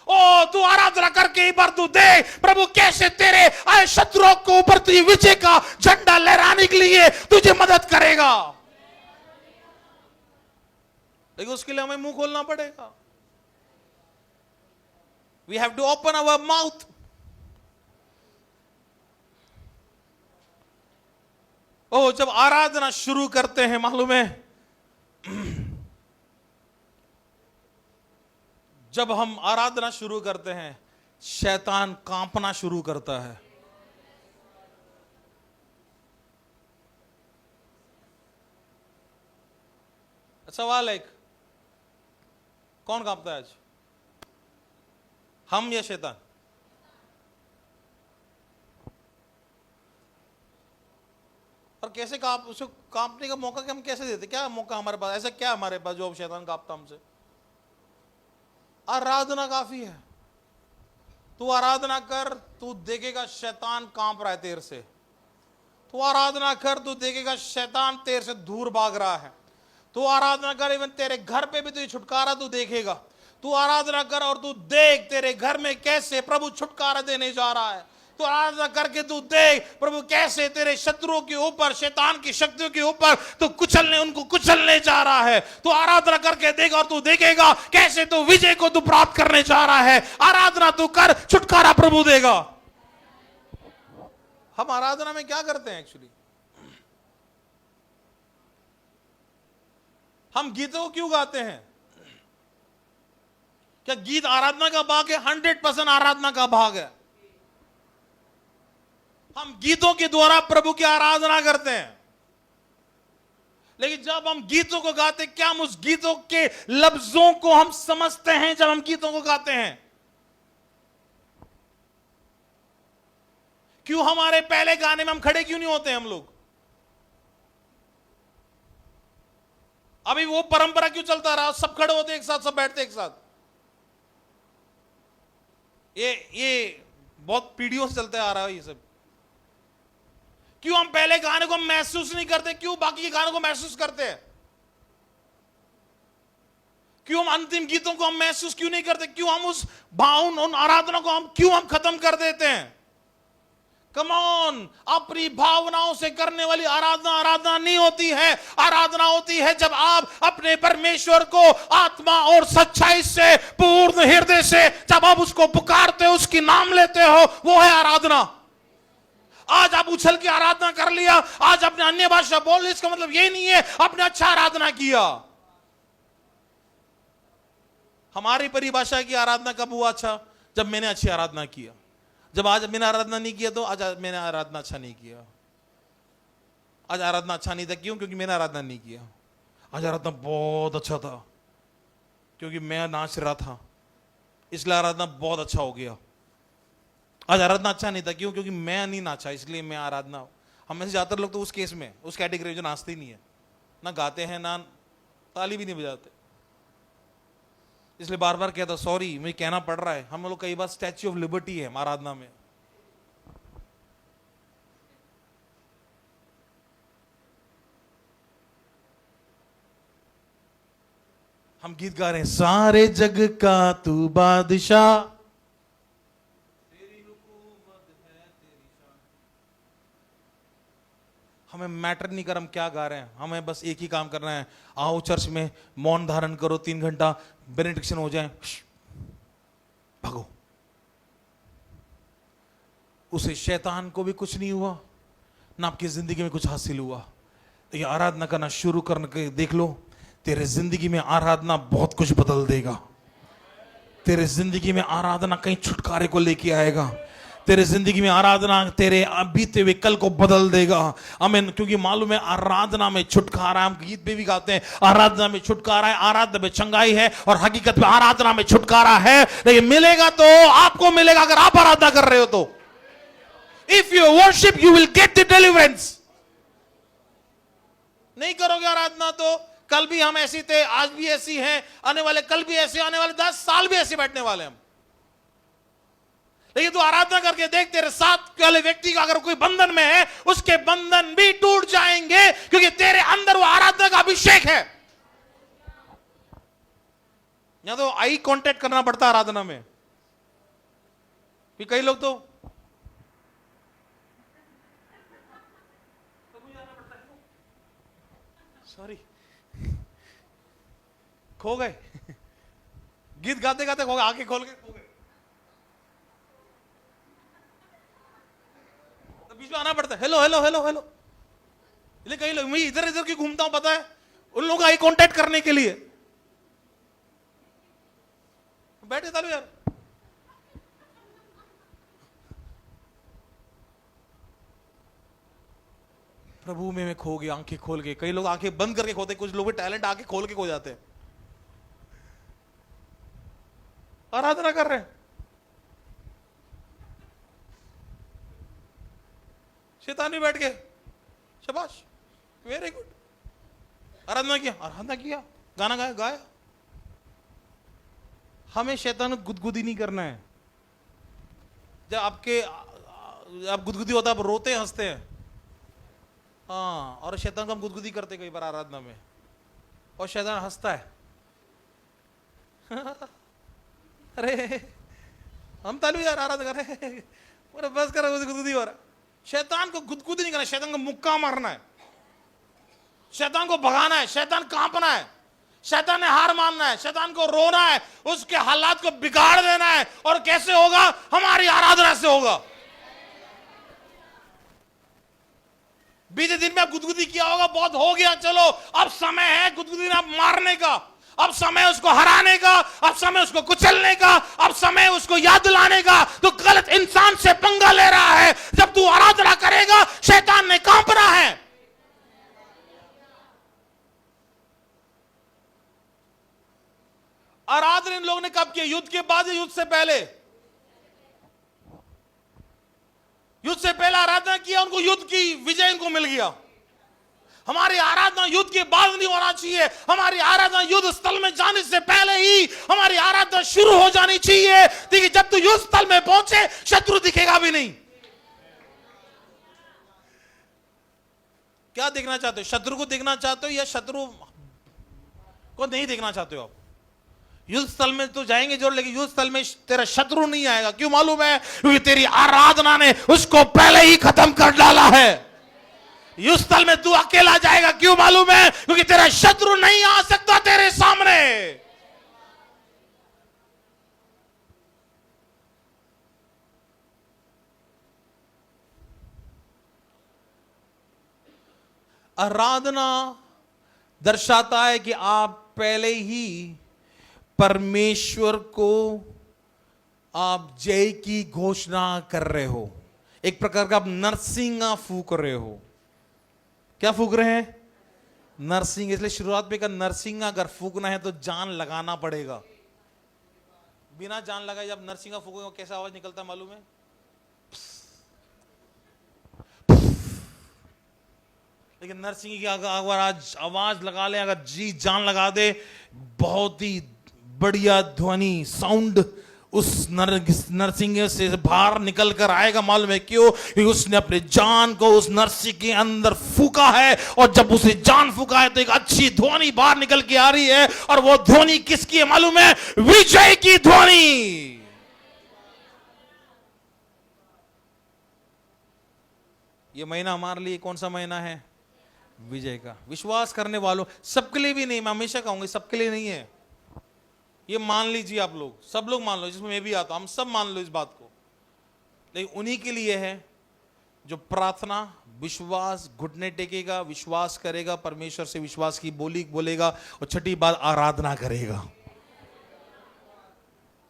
ओ तू आराधना करके एक बार तू देख प्रभु कैसे तेरे आए शत्रुओं को ऊपर तुझे विजय का झंडा लहराने के लिए तुझे मदद करेगा। लेकिन उसके लिए हमें मुंह खोलना पड़ेगा। We have to open our mouth. ओ जब आराधना शुरू करते हैं, मालूम है जब हम आराधना शुरू करते हैं शैतान कांपना शुरू करता है। सवाल एक, कौन कांपता है आज? हम या शैतान? और कैसे उसको कांपने का मौका हम कैसे देते? क्या मौका हमारे पास? ऐसा क्या हमारे पास जो शैतान कांपता हमसे? आराधना काफी है। तू आराधना कर, तू देखेगा शैतान कांप रहा है तेरे से। तू आराधना कर, तू देखेगा शैतान तेरे से दूर भाग रहा है। तू आराधना कर, इवन तेरे घर पे भी तुझे छुटकारा तू देखेगा। तू आराधना कर और तू देख तेरे घर में कैसे प्रभु छुटकारा देने जा रहा है। तो आराधना करके तू देख प्रभु कैसे तेरे शत्रुओं के ऊपर, शैतान की शक्तियों के ऊपर तू उनको कुचलने जा रहा है। तू आराधना करके देख और तू देखेगा कैसे तू विजय को तू प्राप्त करने जा रहा है। आराधना तू कर, छुटकारा प्रभु देगा। हम आराधना में क्या करते हैं एक्चुअली? हम गीतों को क्यों गाते हैं? क्या गीत आराधना का भाग है? 100% आराधना का भाग है। हम गीतों के द्वारा प्रभु की आराधना करते हैं। लेकिन जब हम गीतों को गाते, क्या हम उस गीतों के लफ्जों को हम समझते हैं? जब हम गीतों को गाते हैं, क्यों हमारे पहले गाने में हम खड़े क्यों नहीं होते हम लोग? अभी वो परंपरा क्यों चलता रहा? सब खड़े होते एक साथ, सब बैठते एक साथ। ये बहुत पीढ़ियों से चलते आ रहा है ये सब। क्यों हम पहले गाने को महसूस नहीं करते? क्यों बाकी के गानों को महसूस करते हैं? क्यों हम अंतिम गीतों को हम महसूस क्यों नहीं करते? क्यों हम उस भाव उन आराधना को हम खत्म कर देते हैं? कम ऑन, अपनी भावनाओं से करने वाली आराधना नहीं होती है। आराधना होती है जब आप अपने परमेश्वर को आत्मा और सच्चाई से, पूर्ण हृदय से जब आप उसको पुकारते हो, उसकी नाम लेते हो, वो है आराधना। आज आप उछल के आराधना कर लिया, आज अपने अन्य भाषा बोल, इसका मतलब ये नहीं है आपने अच्छा आराधना किया। हमारी परिभाषा की आराधना कब हुआ अच्छा? जब मैंने अच्छी आराधना किया। जब आज मैंने आराधना नहीं किया तो आज मैंने आराधना अच्छा नहीं किया। आज आराधना अच्छा नहीं था, क्यों? क्योंकि मैंने आराधना नहीं किया। आज आराधना बहुत अच्छा था क्योंकि मैं नाच रहा था, इसलिए आराधना बहुत अच्छा हो गया। आज आराधना अच्छा नहीं था, क्यों? क्योंकि मैं नहीं नाचा, इसलिए मैं आराधना। हम में से ज्यादातर लोग तो उस केस में, उस कैटेगरी जो नाचते ही नहीं है, ना गाते हैं, ना ताली भी नहीं बजाते। इसलिए बार बार कहता सॉरी, मुझे कहना पड़ रहा है। हम लोग कई बार स्टैच्यू ऑफ लिबर्टी है आराधना में। हम गीत गा रहे हैं, सारे जग का तू बादशाह, तेरी हुकूमत है, तेरी शान। हमें मैटर नहीं कर हम क्या गा रहे हैं, हमें बस एक ही काम करना है। आओ चर्च में मौन धारण करो, 3 घंटा बेनेडिक्शन हो जाए, भागो। उसे शैतान को भी कुछ नहीं हुआ, ना आपकी जिंदगी में कुछ हासिल हुआ। तो ये आराधना करना शुरू करके देख लो, तेरे जिंदगी में आराधना बहुत कुछ बदल देगा। तेरे जिंदगी में आराधना कहीं छुटकारे को लेके आएगा। तेरे जिंदगी में आराधना तेरे बीते हुए कल को बदल देगा। आमीन। क्योंकि मालूम है आराधना में छुटकारा, हम गीत में भी गाते हैं, आराधना में छुटकारा है, आराधना में चंगाई है, और हकीकत में आराधना में छुटकारा है। लेकिन मिलेगा तो आपको मिलेगा अगर आप आराधना कर रहे हो तो। If you worship you will get the deliverance. नहीं करोगे आराधना तो कल भी हम ऐसे थे, आज भी ऐसी हैं, आने वाले कल भी ऐसे, आने वाले 10 साल भी ऐसे बैठने वाले हम। लेकिन तू आराधना करके देख, तेरे साथ वाले व्यक्ति का अगर कोई बंधन में है, उसके बंधन भी टूट जाएंगे, क्योंकि तेरे अंदर वो आराधना का अभिषेक है। या तो आई कांटेक्ट करना पड़ता आराधना में। कई लोग तो सॉरी खो गए, गीत गाते गाते खो गए, आंखें खोल के खो गए, तो बीच में आना पड़ता है, हेलो हेलो हेलो हेलो। इसलिए कई लोग, मैं इधर इधर क्यों घूमता हूं पता है? उन लोगों का आई कांटेक्ट करने के लिए। बैठे चालू यार, प्रभु में मैं खो गया, आंखें खोल के। कई लोग आंखें बंद करके खोते, कुछ लोग टैलेंट आंखें खोल के खो जाते हैं। आराधना कर रहे हैं, शैतान भी बैठ गए, शाबाश, वेरी गुड। आराधना किया, गाना गाया। हमें शैतान को गुदगुदी नहीं करना है। जब आप गुदगुदी होता है, आप रोते हंसते हैं, हाँ, और शैतान को हम गुदगुदी करते कई बार आराधना में, और शैतान हंसता है। अरे हम तालू यार आराधना कर रहे हैं, बस कर, गुदगुदी हो रहा। शैतान को गुदगुदी नहीं करना, शैतान को मुक्का मारना है, शैतान को भगाना है, शैतान कांपना है, शैतान ने हार मानना है, शैतान को रोना है, उसके हालात को बिगाड़ देना है। और कैसे होगा? हमारी आराधना से होगा। बीते दिन में आप गुदगुदी किया होगा, बहुत हो गया, चलो अब समय है गुदगुदी ना मारने का, अब समय उसको हराने का, अब समय उसको कुचलने का, अब समय उसको याद दिलाने का। तो गलत इंसान से पंगा ले रहा है। जब तू आराधना करेगा, शैतान ने कांपना है। आराधना इन लोगों ने कब किया? युद्ध के बाद या युद्ध से पहले? युद्ध से पहले आराधना किया, उनको युद्ध की विजय इनको मिल गया। हमारी आराधना युद्ध के बाद नहीं होना चाहिए। हमारी आराधना युद्ध स्थल में जाने से पहले ही हमारी आराधना शुरू हो जानी चाहिए। देखिए, जब तू युद्ध स्थल में पहुंचे, शत्रु दिखेगा भी नहीं। क्या देखना चाहते हो? शत्रु को देखना चाहते हो या शत्रु को नहीं देखना चाहते हो? आप युद्ध स्थल में तो जाएंगे जोर, लेकिन युद्ध स्थल में तेरा शत्रु नहीं आएगा। क्यों मालूम है? क्योंकि तेरी आराधना ने उसको पहले ही खत्म कर डाला है। युद्ध स्थल में तू अकेला जाएगा, क्यों मालूम है? क्योंकि तेरा शत्रु नहीं आ सकता तेरे सामने। आराधना दर्शाता है कि आप पहले ही परमेश्वर को आप जय की घोषणा कर रहे हो। एक प्रकार का आप नरसिंगा फूक रहे हो। क्या फूक रहे हैं? नरसिंग। इसलिए शुरुआत में का नरसिंगा अगर फूकना है तो जान लगाना पड़ेगा। बिना जान लगाए जब नरसिंगा फूकोगे कैसा आवाज निकलता है मालूम है? लेकिन नरसिंह की अगर आज आवाज लगा ले, अगर जी जान लगा दे, बहुत ही बढ़िया ध्वनि साउंड उस नरसिंह से बाहर निकल कर आएगा। मालूम है क्यों? क्योंकि उसने अपने जान को उस नरसिंह के अंदर फूका है, और जब उसने जान फूका है तो एक अच्छी ध्वनि बाहर निकल के आ रही है। और वो ध्वनि किसकी है मालूम है? विजय की ध्वनि। ये महीना हमारे लिए कौन सा महीना है? विजय का। विश्वास करने वालों, सबके लिए भी नहीं, मैं हमेशा कहूंगा सबके लिए नहीं है। ये मान लीजिए आप लोग, सब लोग मान लो, जिसमें मैं भी आता हूं, हम सब मान लो इस बात को। लेकिन उन्हीं के लिए है जो प्रार्थना, विश्वास, घुटने टेकेगा, विश्वास करेगा, परमेश्वर से विश्वास की बोली बोलेगा, और छठी बात आराधना करेगा।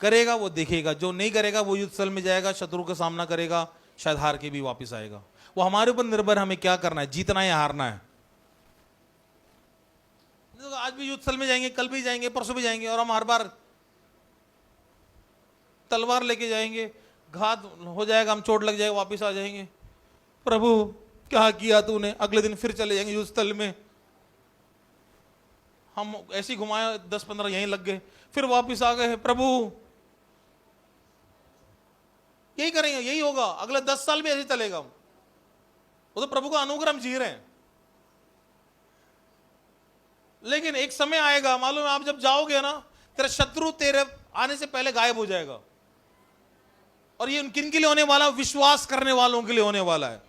करेगा वो देखेगा, जो नहीं करेगा वो युद्ध स्थल में जाएगा, शत्रु का सामना करेगा, शायद हार के भी वापस आएगा। वो हमारे ऊपर निर्भर है, हमें क्या करना है, जीतना है या हारना है। आज भी युद्ध स्थल में जाएंगे, कल भी जाएंगे, परसों भी जाएंगे, और हम हर बार तलवार लेके जाएंगे, घात हो जाएगा, हम चोट लग जाएगा, वापस आ जाएंगे। प्रभु क्या किया तूने? अगले दिन फिर चले जाएंगे युद्ध स्थल में। हम ऐसी घुमाया, 10-15 यहीं लग गए, फिर वापस आ गए। प्रभु यही करेंगे, यही होगा, अगले 10 साल भी ऐसे चलेगा। वो तो प्रभु का अनुग्रह हम जी रहे हैं। लेकिन एक समय आएगा, मालूम है, आप जब जाओगे ना, तेरा शत्रु तेरे आने से पहले गायब हो जाएगा। और ये किन के लिए होने वाला? विश्वास करने वालों के लिए होने वाला है,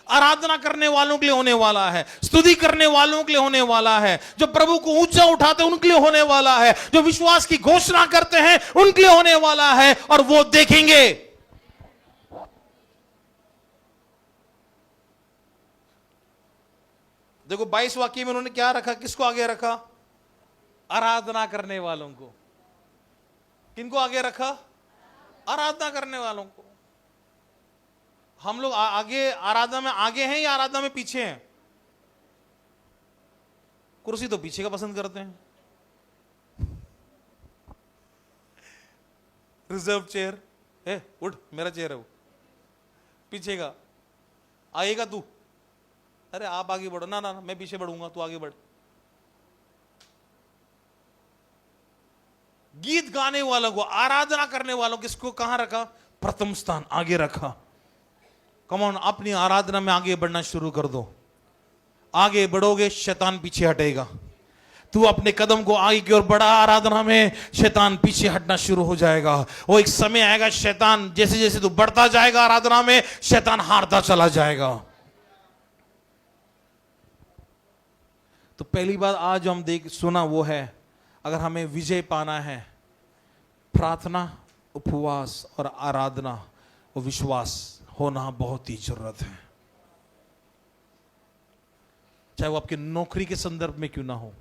आराधना करने वालों के लिए होने वाला है, स्तुति करने वालों के लिए होने वाला है, जो प्रभु को ऊंचा उठाते हैं उनके लिए होने वाला है, जो विश्वास की घोषणा करते हैं उनके लिए होने वाला है। और वो देखेंगे। देखो 22 वाक्य में उन्होंने क्या रखा? किसको आगे रखा? आराधना करने वालों को। किनको आगे रखा? आराधना करने वालों को। हम लोग आगे आराधना में आगे हैं या आराधना में पीछे हैं? कुर्सी तो पीछे का पसंद करते हैं, रिजर्व चेयर है, उठ मेरा चेयर है वो, पीछे का। आएगा तू? अरे आप आगे बढ़ो। ना ना मैं पीछे बढ़ूंगा, तू आगे बढ़। गीत गाने वालों को, आराधना करने वालों को किसको कहां रखा? प्रथम स्थान, आगे रखा। कम ऑन, अपनी आराधना में आगे बढ़ना शुरू कर दो। आगे बढ़ोगे शैतान पीछे हटेगा। तू अपने कदम को आगे की ओर बढ़ा, आराधना में शैतान पीछे हटना शुरू हो जाएगा। वो एक समय आएगा, शैतान जैसे जैसे तू बढ़ता जाएगा आराधना में, शैतान हारता चला जाएगा। तो पहली बात आज हम सुना वो है, अगर हमें विजय पाना है, प्रार्थना, उपवास और आराधना और विश्वास होना बहुत ही जरूरत है। चाहे वो आपकी नौकरी के संदर्भ में क्यों ना हो,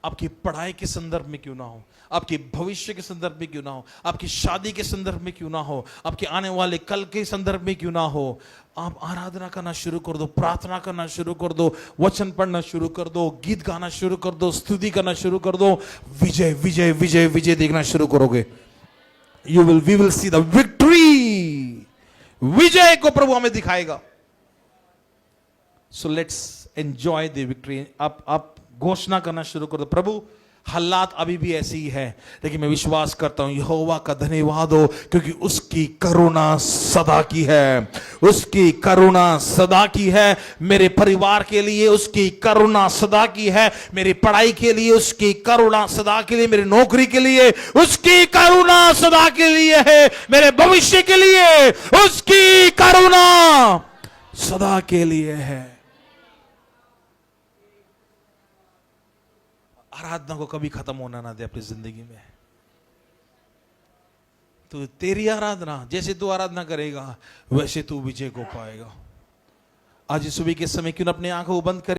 आपकी पढ़ाई के संदर्भ में क्यों ना हो, आपके भविष्य के संदर्भ में क्यों ना हो, आपकी शादी के संदर्भ में क्यों ना हो, आपके आने वाले कल के संदर्भ में क्यों ना हो, आप आराधना करना शुरू कर दो, प्रार्थना करना शुरू कर दो, वचन पढ़ना शुरू कर दो, गीत गाना शुरू कर दो, स्तुति करना शुरू कर दो। विजय विजय विजय विजय देखना शुरू करोगे। We will see the victory. विजय को प्रभु हमें दिखाएगा। So let's enjoy the victory. आप घोषणा करना शुरू कर दो, प्रभु हालात अभी भी ऐसी ही है, लेकिन मैं विश्वास करता हूं यहोवा का धन्यवाद हो, क्योंकि उसकी करुणा सदा की है, उसकी करुणा सदा की है। मेरे परिवार के लिए उसकी करुणा सदा की है, मेरी पढ़ाई के लिए उसकी करुणा सदा के लिए, मेरी नौकरी के लिए उसकी करुणा सदा के लिए है, मेरे भविष्य के लिए उसकी करुणा सदा के लिए है। आराधना को कभी खत्म होना ना दे अपनी जिंदगी में। तो तेरी आराधना, जैसे तू आराधना करेगा वैसे तू विजय को पाएगा। आज इस सुबह के समय क्यों ना अपनी आंखों को बंद करे।